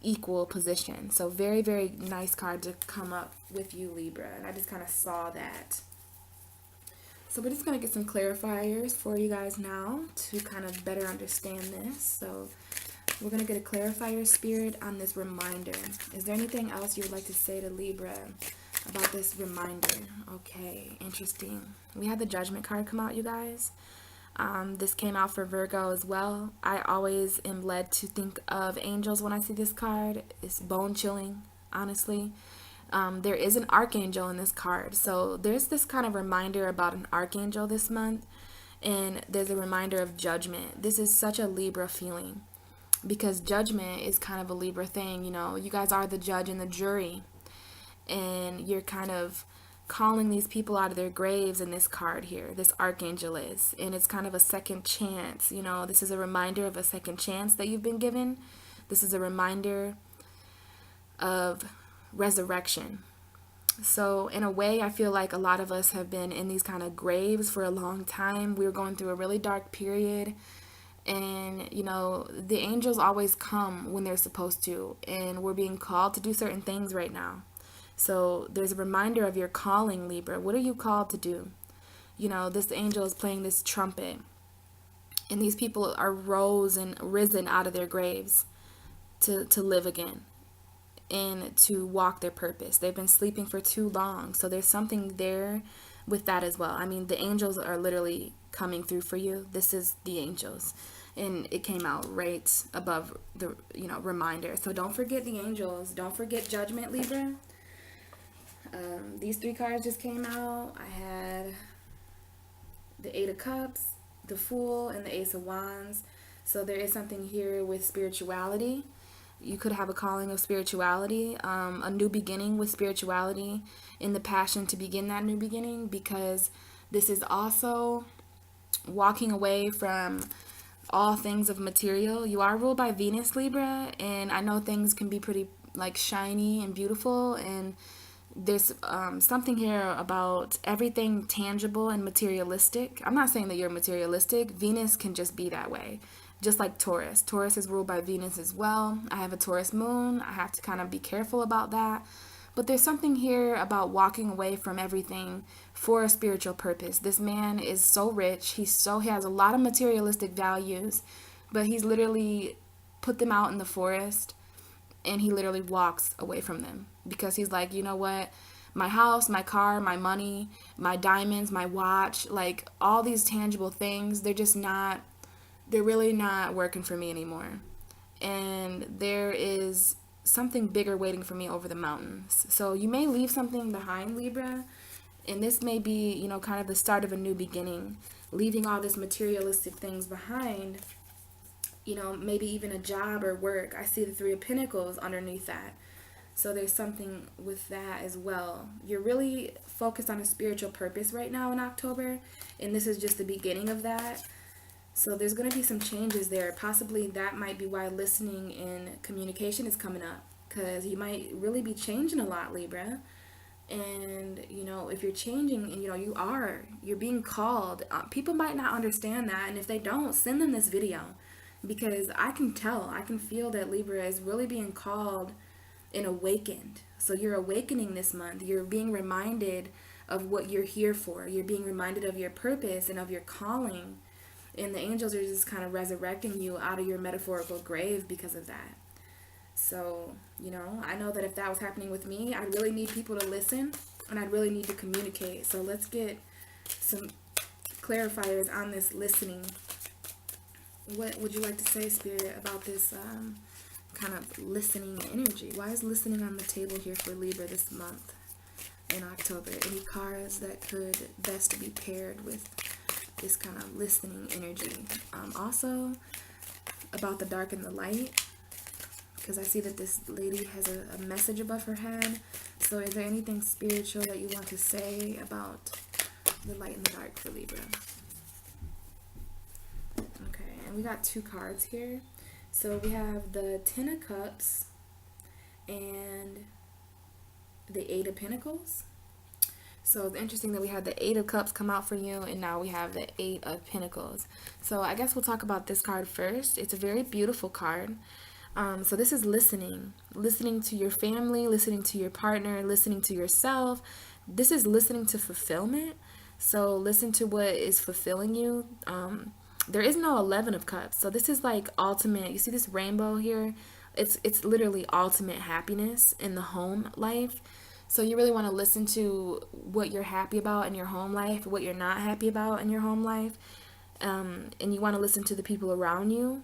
equal position. So very, very nice card to come up with you, Libra. And I just kind of saw that. So we're just going to get some clarifiers for you guys now to kind of better understand this. So we're going to get a clarifier, Spirit, on this reminder. Is there anything else you would like to say to Libra about this reminder? Okay, interesting. We had the Judgment card come out, you guys. This came out for Virgo as well. I always am led to think of angels when I see this card. It's bone chilling, honestly. There is an archangel in this card. So there's this kind of reminder about an archangel this month. And there's a reminder of judgment. This is such a Libra feeling, because judgment is kind of a Libra thing. You know, you guys are the judge and the jury. And you're kind of calling these people out of their graves in this card here. This archangel is, and it's kind of a second chance. You know, this is a reminder of a second chance that you've been given. This is a reminder of resurrection. So in a way, I feel like a lot of us have been in these kind of graves for a long time. We were going through a really dark period. And, you know, the angels always come when they're supposed to. And we're being called to do certain things right now. So there's a reminder of your calling, Libra. What are you called to do? You know, this angel is playing this trumpet. And these people are risen out of their graves to live again. And to walk their purpose. They've been sleeping for too long. So there's something there with that as well. I mean, the angels are literally coming through for you. This is the angels. And it came out right above the, you know, reminder. So don't forget the angels. Don't forget judgment, Libra. These 3 cards just came out. I had the 8 of Cups, the Fool, and the Ace of Wands. So there is something here with spirituality. You could have a calling of spirituality, a new beginning with spirituality, in the passion to begin that new beginning, because this is also walking away from all things of material. You are ruled by Venus, Libra, and I know things can be pretty like shiny and beautiful, and there's something here about everything tangible and materialistic. I'm not saying that you're materialistic. Venus can just be that way. Just like Taurus. Taurus is ruled by Venus as well. I have a Taurus moon. I have to kind of be careful about that. But there's something here about walking away from everything for a spiritual purpose. This man is so rich. He has a lot of materialistic values, but he's literally put them out in the forest, and he literally walks away from them because he's like, you know what? My house, my car, my money, my diamonds, my watch, like all these tangible things, they're really not working for me anymore. And there is something bigger waiting for me over the mountains. So you may leave something behind, Libra, and this may be, you know, kind of the start of a new beginning, leaving all this materialistic things behind, you know, maybe even a job or work. I see the 3 of Pentacles underneath that. So there's something with that as well. You're really focused on a spiritual purpose right now in October, and this is just the beginning of that. So there's going to be some changes there. Possibly that might be why listening and communication is coming up, because you might really be changing a lot, Libra. And, you know, if you're changing, and, you know, you're being called. People might not understand that. And if they don't, send them this video, because I can feel that Libra is really being called and awakened. So you're awakening this month. You're being reminded of what you're here for. You're being reminded of your purpose and of your calling. And the angels are just kind of resurrecting you out of your metaphorical grave because of that. So, you know, I know that if that was happening with me, I'd really need people to listen, and I'd really need to communicate. So let's get some clarifiers on this listening. What would you like to say, Spirit, about this kind of listening energy? Why is listening on the table here for Libra this month in October? Any cards that could best be paired with this kind of listening energy? Also, about the dark and the light, because I see that this lady has a message above her head. So is there anything spiritual that you want to say about the light and the dark for Libra? Okay, and we got 2 cards here. So we have the 10 of Cups and the 8 of Pentacles. So it's interesting that we had the 8 of Cups come out for you, and now we have the 8 of Pentacles. So I guess we'll talk about this card first. It's a very beautiful card. So this is listening to your family, listening to your partner, listening to yourself. This is listening to fulfillment. So listen to what is fulfilling you. There is no 11 of Cups. So this is like ultimate. You see this rainbow here? It's literally ultimate happiness in the home life. So you really want to listen to what you're happy about in your home life, what you're not happy about in your home life. And you want to listen to the people around you.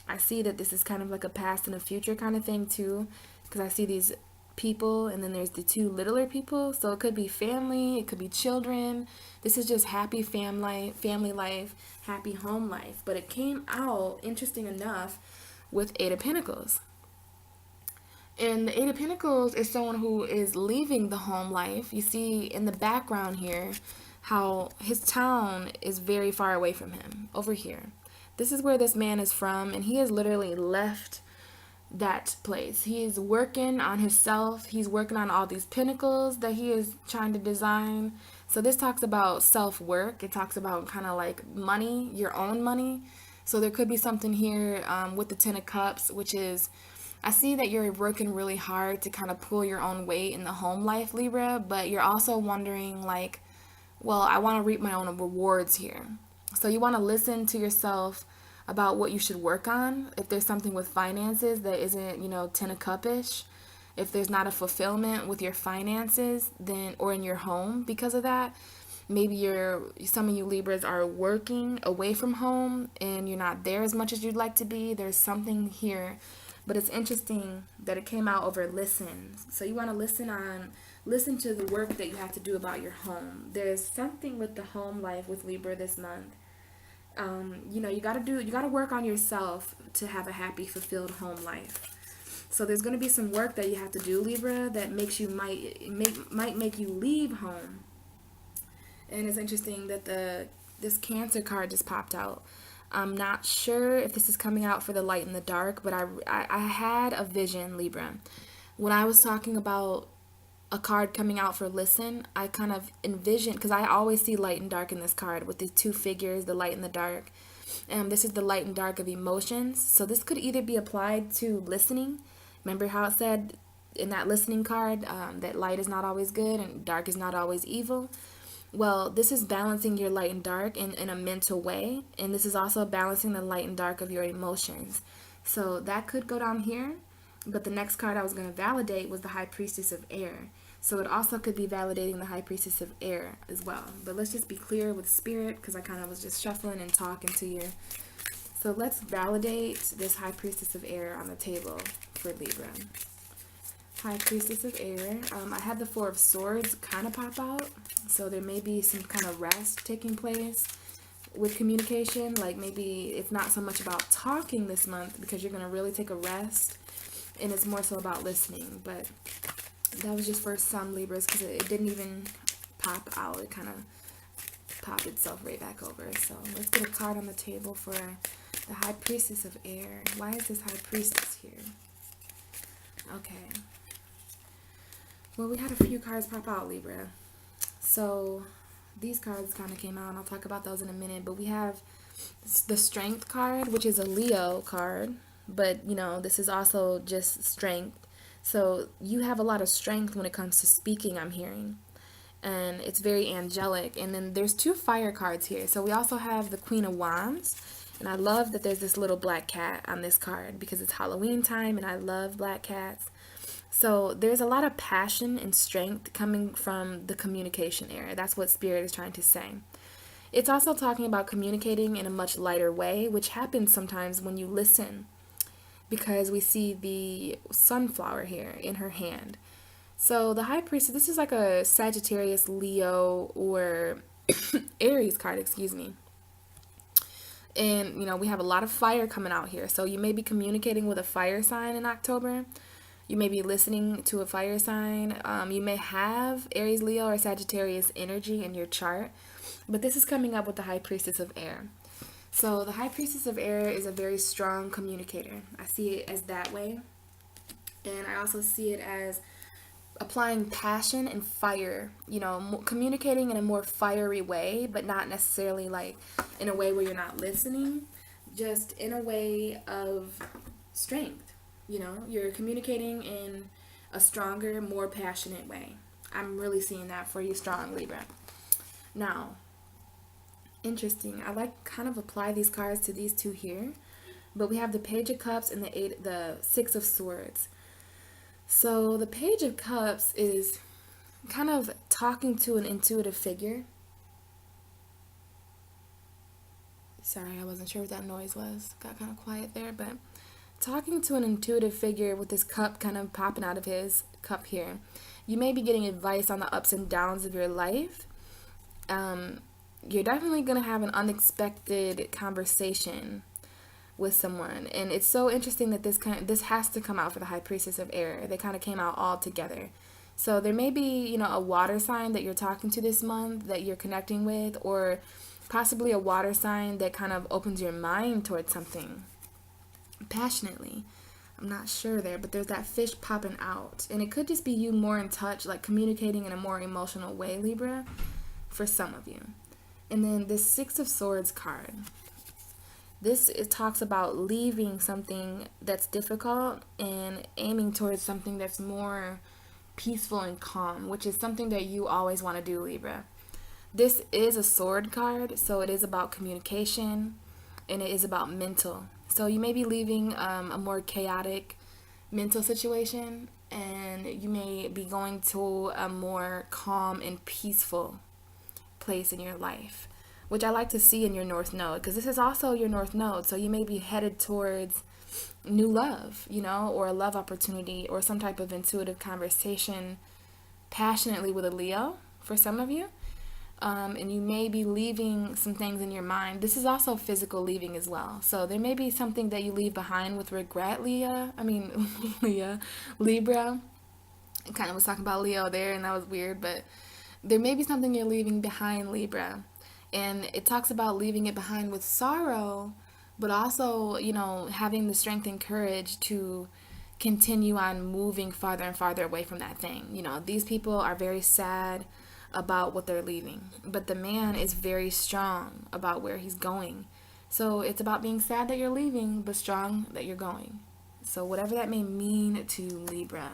I see that this is kind of like a past and a future kind of thing too, because I see these people, and then there's the 2 littler people. So it could be family, it could be children. This is just happy family life, happy home life. But it came out, interesting enough, with 8 of Pentacles. And the Eight of Pentacles is someone who is leaving the home life. You see in the background here how his town is very far away from him. Over here. This is where this man is from, and he has literally left that place. He is working on himself. He's working on all these pinnacles that he is trying to design. So this talks about self-work. It talks about kind of like money, your own money. So there could be something here with the Ten of Cups, which is, I see that you're working really hard to kind of pull your own weight in the home life, Libra, but you're also wondering like, well, I want to reap my own rewards here. So you want to listen to yourself about what you should work on. If there's something with finances that isn't, Ten of Cup-ish, if there's not a fulfillment with your finances, then, or in your home because of that, maybe some of you Libras are working away from home and you're not there as much as you'd like to be. There's something here, but it's interesting that it came out over listen. So you want to listen to the work that you have to do about your home. There's something with the home life with Libra this month. You gotta work on yourself to have a happy, fulfilled home life. So there's gonna be some work that you have to do, Libra, that might make you leave home. And it's interesting that this Cancer card just popped out. I'm not sure if this is coming out for the light and the dark, but I had a vision, Libra, when I was talking about a card coming out for listen. I kind of envisioned, because I always see light and dark in this card with these two figures, the light and the dark. This is the light and dark of emotions. So this could either be applied to listening. Remember how it said in that listening card that light is not always good and dark is not always evil? Well, this is balancing your light and dark in a mental way. And this is also balancing the light and dark of your emotions. So that could go down here. But the next card I was going to validate was the High Priestess of Air. So it also could be validating the High Priestess of Air as well. But let's just be clear with Spirit, because I kind of was just shuffling and talking to you. So let's validate this High Priestess of Air on the table for Libra. High Priestess of Air. I had the Four of Swords kind of pop out. So there may be some kind of rest taking place with communication. Like maybe it's not so much about talking this month because you're going to really take a rest. And it's more so about listening. But that was just for some Libras because it didn't even pop out. It kind of popped itself right back over. So let's get a card on the table for the High Priestess of Air. Why is this High Priestess here? Okay. Well, we had a few cards pop out, Libra. So these cards kind of came out, and I'll talk about those in a minute. But we have the Strength card, which is a Leo card. But, this is also just strength. So you have a lot of strength when it comes to speaking, I'm hearing. And it's very angelic. And then there's two fire cards here. So we also have the Queen of Wands. And I love that there's this little black cat on this card because it's Halloween time and I love black cats. So there's a lot of passion and strength coming from the communication area. That's what Spirit is trying to say. It's also talking about communicating in a much lighter way, which happens sometimes when you listen. Because we see the sunflower here in her hand. So the High Priestess, this is like a Sagittarius, Leo, or Aries card, excuse me. And, we have a lot of fire coming out here. So you may be communicating with a fire sign in October. You may be listening to a fire sign. You may have Aries, Leo, or Sagittarius energy in your chart. But this is coming up with the High Priestess of Air. So the High Priestess of Air is a very strong communicator. I see it as that way. And I also see it as applying passion and fire, communicating in a more fiery way, but not necessarily like in a way where you're not listening, just in a way of strength. You're communicating in a stronger, more passionate way. I'm really seeing that for you, strong Libra. Now, interesting. I kind of apply these cards to these two here, but we have the Page of Cups and the Six of Swords. So the Page of Cups is kind of talking to an intuitive figure. Sorry, I wasn't sure what that noise was. Got kind of quiet there, but talking to an intuitive figure with this cup kind of popping out of his cup here. You may be getting advice on the ups and downs of your life. You're definitely going to have an unexpected conversation with someone. And it's so interesting that this has to come out for the High Priestess of Air. They kind of came out all together. So there may be, a water sign that you're talking to this month that you're connecting with, or possibly a water sign that kind of opens your mind towards something passionately. I'm not sure there, but there's that fish popping out. And it could just be you more in touch, like communicating in a more emotional way, Libra, for some of you. And then this Six of Swords card. It talks about leaving something that's difficult and aiming towards something that's more peaceful and calm, which is something that you always want to do, Libra. This is a sword card, so it is about communication, and it is about mental. So you may be leaving a more chaotic mental situation, and you may be going to a more calm and peaceful place in your life, which I like to see in your North Node, because this is also your North Node. So you may be headed towards new love, or a love opportunity, or some type of intuitive conversation passionately with a Leo for some of you. And you may be leaving some things in your mind. This is also physical leaving as well. So there may be something that you leave behind with regret, Libra. I kind of was talking about Leo there, and that was weird, but there may be something you're leaving behind, Libra. And it talks about leaving it behind with sorrow, but also, having the strength and courage to continue on moving farther and farther away from that thing. These people are very sad about what they're leaving, but the man is very strong about where he's going. So it's about being sad that you're leaving, but strong that you're going. So whatever that may mean to Libra.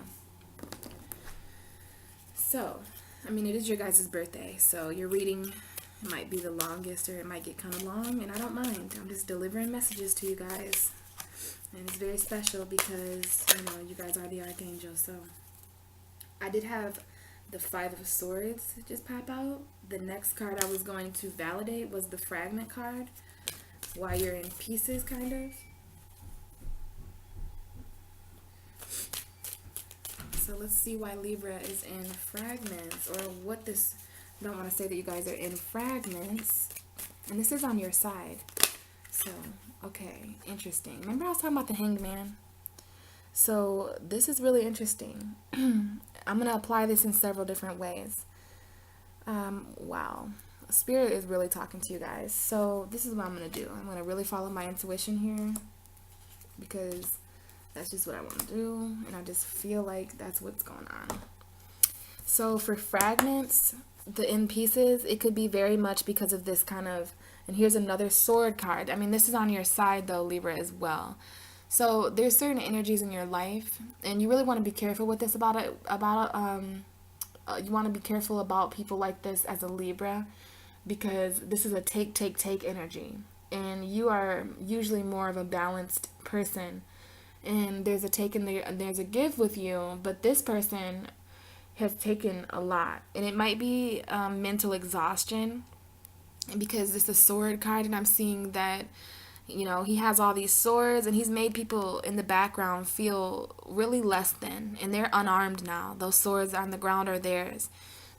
So, it is your guys' birthday, so your reading might be the longest, or it might get kind of long, and I don't mind. I'm just delivering messages to you guys, and it's very special because, you guys are the archangel. So I did have the Five of Swords just pop out. The next card I was going to validate was the Fragment card, while you're in pieces, kind of. So let's see why Libra is in fragments, or what this, I don't want to say that you guys are in fragments, and this is on your side. So, okay, interesting. Remember I was talking about the Hanged Man? So this is really interesting. I'm going to apply this in several different ways. Wow. Spirit is really talking to you guys. So this is what I'm going to do. I'm going to really follow my intuition here, because that's just what I want to do, and I just feel like that's what's going on. So for fragments, the in pieces, it could be very much because of this kind of, and here's another sword card. This is on your side though, Libra, as well. So there's certain energies in your life, and you really want to be careful with this you want to be careful about people like this as a Libra, because this is a take energy, and you are usually more of a balanced person, and there's a take and there's a give with you, but this person has taken a lot, and it might be mental exhaustion, because this is a sword card, and I'm seeing that he has all these swords, and he's made people in the background feel really less than, and they're unarmed now. Those swords on the ground are theirs.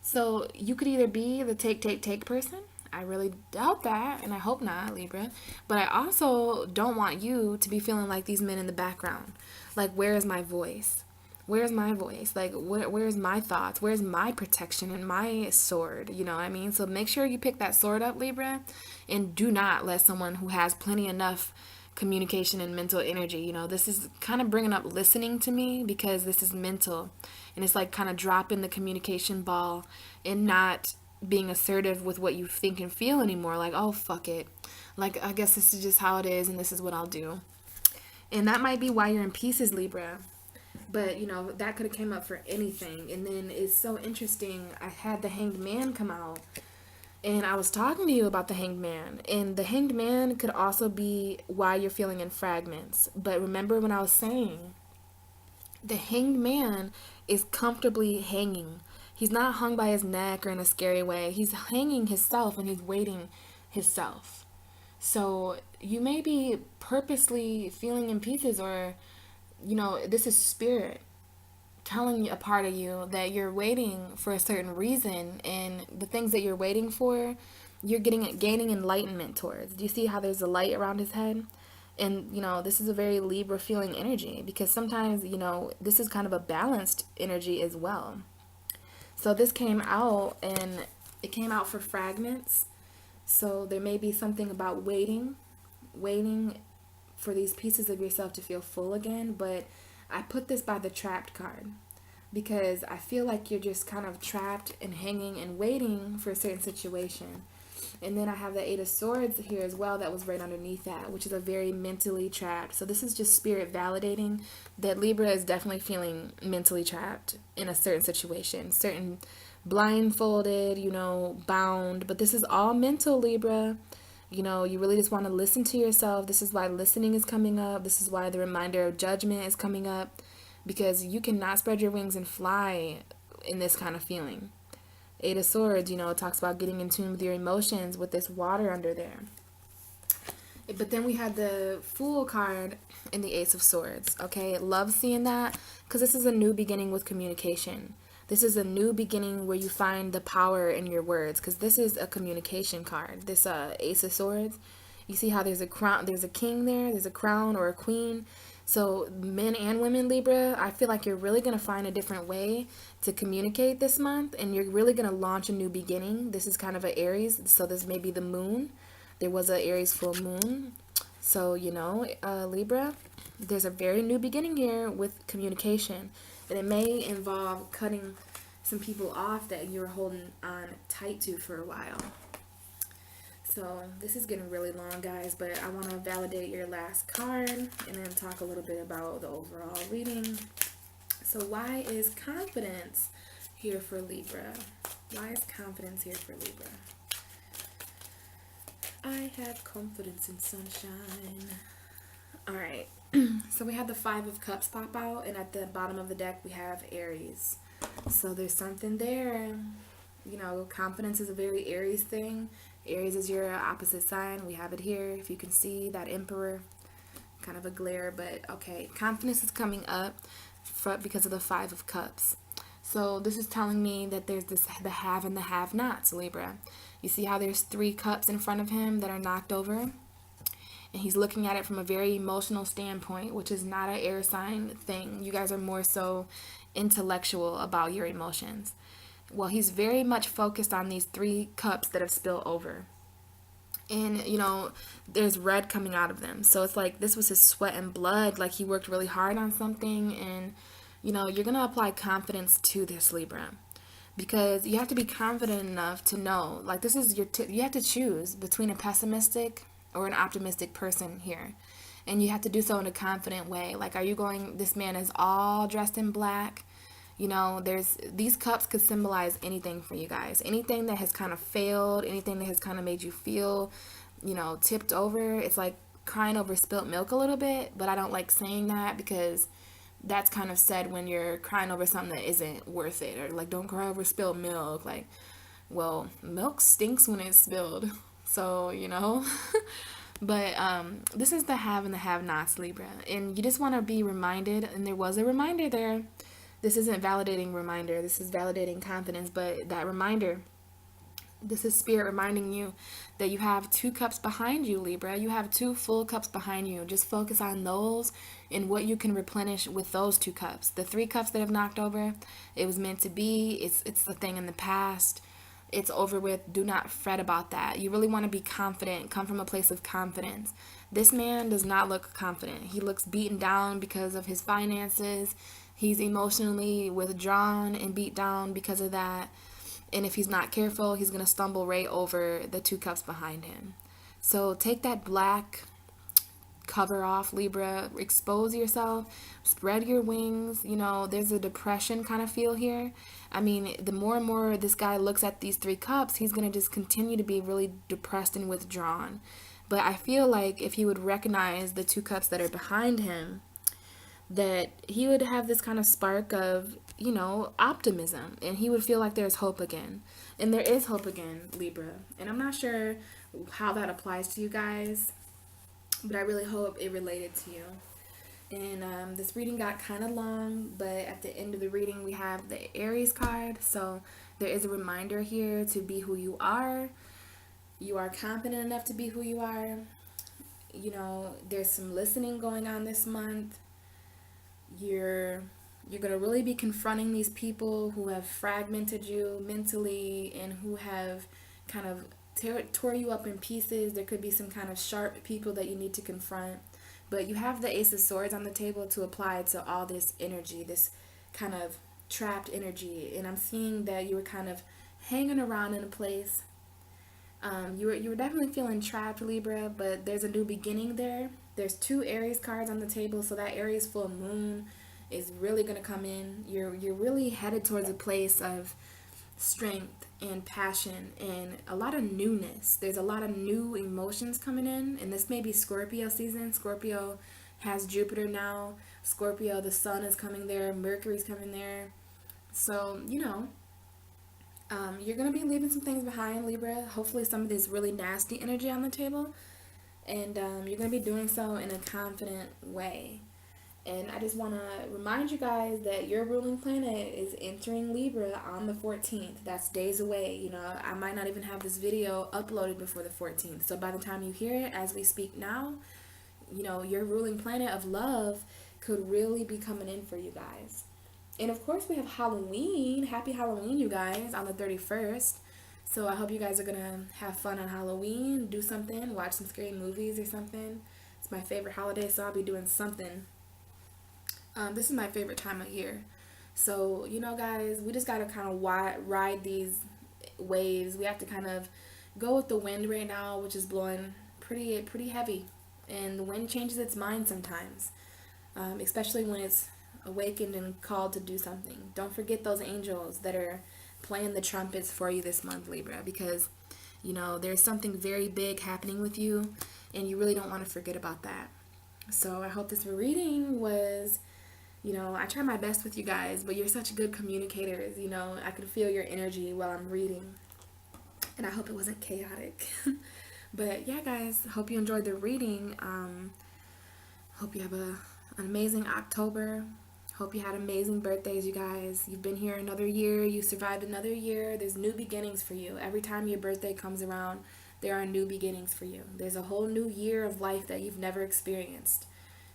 So you could either be the take person. I really doubt that, and I hope not, Libra. But I also don't want you to be feeling like these men in the background. Like, where is my voice? Where's my voice? Like, where's my thoughts? Where's my protection and my sword? You know what I mean? So make sure you pick that sword up, Libra, and do not let someone who has plenty enough communication and mental energy, this is kind of bringing up listening to me, because this is mental, and it's like kind of dropping the communication ball and not being assertive with what you think and feel anymore. Like, oh, fuck it. Like, I guess this is just how it is, and this is what I'll do. And that might be why you're in pieces, Libra. But, that could have came up for anything. And then it's so interesting. I had the Hanged Man come out, and I was talking to you about the Hanged Man. And the Hanged Man could also be why you're feeling in fragments. But remember when I was saying, the Hanged Man is comfortably hanging. He's not hung by his neck or in a scary way. He's hanging himself, and he's waiting himself. So you may be purposely feeling in pieces, or this is spirit telling a part of you that you're waiting for a certain reason, and the things that you're waiting for, you're gaining enlightenment towards. Do you see how there's a light around his head? And, this is a very Libra feeling energy, because sometimes, this is kind of a balanced energy as well. So this came out, and it came out for fragments. So there may be something about waiting for these pieces of yourself to feel full again. But I put this by the trapped card, because I feel like you're just kind of trapped and hanging and waiting for a certain situation. And then I have the Eight of Swords here as well, that was right underneath that, which is a very mentally trapped. So this is just spirit validating that Libra is definitely feeling mentally trapped in a certain situation, certain blindfolded, bound. But this is all mental, Libra. You really just want to listen to yourself. This is why listening is coming up. This is why the reminder of judgment is coming up, because you cannot spread your wings and fly in this kind of feeling. Eight of Swords, it talks about getting in tune with your emotions with this water under there. But then we had the Fool card in the Ace of Swords. Okay, love seeing that, because this is a new beginning with communication. This is a new beginning where you find the power in your words, because this is a communication card. This Ace of Swords, you see how there's a crown, there's a king there, there's a crown or a queen. So men and women, Libra, I feel like you're really going to find a different way to communicate this month, and you're really going to launch a new beginning. This is kind of an Aries, so this may be the moon. There was an Aries full moon. So, Libra, there's a very new beginning here with communication. And it may involve cutting some people off that you were holding on tight to for a while. So this is getting really long, guys, but I want to validate your last card and then talk a little bit about the overall reading. So why is confidence here for Libra? Why is confidence here for Libra? I have confidence in sunshine. All right. So we have the Five of Cups pop out, and at the bottom of the deck we have Aries. So there's something there. Confidence is a very Aries thing. Aries is your opposite sign. We have it here. If you can see that Emperor, kind of a glare, but okay. Confidence is coming up because of the Five of Cups. So this is telling me that there's the have and the have-nots, Libra. You see how there's 3 cups in front of him that are knocked over? And he's looking at it from a very emotional standpoint, which is not an air sign thing. You guys are more so intellectual about your emotions. Well, he's very much focused on these 3 cups that have spilled over. And, there's red coming out of them. So it's like this was his sweat and blood. Like he worked really hard on something. And, you're going to apply confidence to this, Libra. Because you have to be confident enough to know. Like this is you have to choose between a pessimistic or an optimistic person here. And you have to do so in a confident way. Like, are you going, this man is all dressed in black. These cups could symbolize anything for you guys. Anything that has kind of failed, anything that has kind of made you feel, tipped over. It's like crying over spilt milk a little bit, but I don't like saying that because that's kind of said when you're crying over something that isn't worth it. Or like, don't cry over spilled milk. Like, well, milk stinks when it's spilled. So, But this is the have and the have-nots, Libra. And you just want to be reminded, and there was a reminder there. This isn't validating reminder. This is validating confidence. But that reminder, this is spirit reminding you that you have 2 cups behind you, Libra. You have 2 full cups behind you. Just focus on those and what you can replenish with those 2 cups. The 3 cups that have knocked over, it was meant to be. It's the thing in the past. It's over with. Do not fret about that. You really want to be confident. Come from a place of confidence. This man does not look confident. He looks beaten down because of his finances. He's emotionally withdrawn and beat down because of that. And if he's not careful, he's going to stumble right over the 2 cups behind him. So take that black cover off, Libra. Expose yourself. Spread your wings. There's a depression kind of feel here. I mean, the more and more this guy looks at these 3 cups, he's going to just continue to be really depressed and withdrawn. But I feel like if he would recognize the 2 cups that are behind him, that he would have this kind of spark of, optimism. And he would feel like there's hope again. And there is hope again, Libra. And I'm not sure how that applies to you guys, but I really hope it related to you. And this reading got kind of long, but at the end of the reading, we have the Aries card. So there is a reminder here to be who you are. You are confident enough to be who you are. there's some listening going on this month. You're going to really be confronting these people who have fragmented you mentally and who have kind of tore you up in pieces. There could be some kind of sharp people that you need to confront. But you have the Ace of Swords on the table to apply to all this energy, this kind of trapped energy. And I'm seeing that you were kind of hanging around in a place. You were definitely feeling trapped, Libra, but there's a new beginning there. There's 2 Aries cards on the table, so that Aries full moon is really going to come in. You're really headed towards a place of strength and passion and a lot of newness. There's a lot of new emotions coming in, and this may be Scorpio season. Scorpio has Jupiter now. Scorpio, the sun is coming there, Mercury's coming there. So, you're going to be leaving some things behind, Libra. Hopefully some of this really nasty energy on the table. And you're going to be doing so in a confident way. And I just want to remind you guys that your ruling planet is entering Libra on the 14th. That's days away. I might not even have this video uploaded before the 14th. So by the time you hear it, as we speak now, your ruling planet of love could really be coming in for you guys. And of course, we have Halloween. Happy Halloween, you guys, on the 31st. So I hope you guys are going to have fun on Halloween, do something, watch some scary movies or something. It's my favorite holiday, so I'll be doing something. This is my favorite time of year. So, guys, we just got to kind of ride these waves. We have to kind of go with the wind right now, which is blowing pretty heavy. And the wind changes its mind sometimes, especially when it's awakened and called to do something. Don't forget those angels that are playing the trumpets for you this month, Libra, because, there's something very big happening with you, and you really don't want to forget about that. So I hope this reading was... I try my best with you guys, but you're such good communicators. I could feel your energy while I'm reading, and I hope it wasn't chaotic. But yeah, guys, hope you enjoyed the reading. Hope you have an amazing October. Hope you had amazing birthdays, you guys. You've been here another year. You survived another year. There's new beginnings for you. Every time your birthday comes around, there are new beginnings for you. There's a whole new year of life that you've never experienced.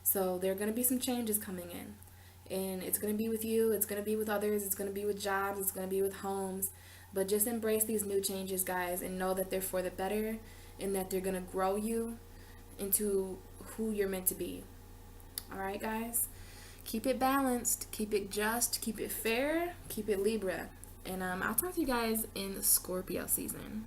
So there are going to be some changes coming in. And it's going to be with you, it's going to be with others, it's going to be with jobs, it's going to be with homes. But just embrace these new changes, guys, and know that they're for the better and that they're going to grow you into who you're meant to be. Alright, guys? Keep it balanced, keep it just, keep it fair, keep it Libra. And I'll talk to you guys in Scorpio season.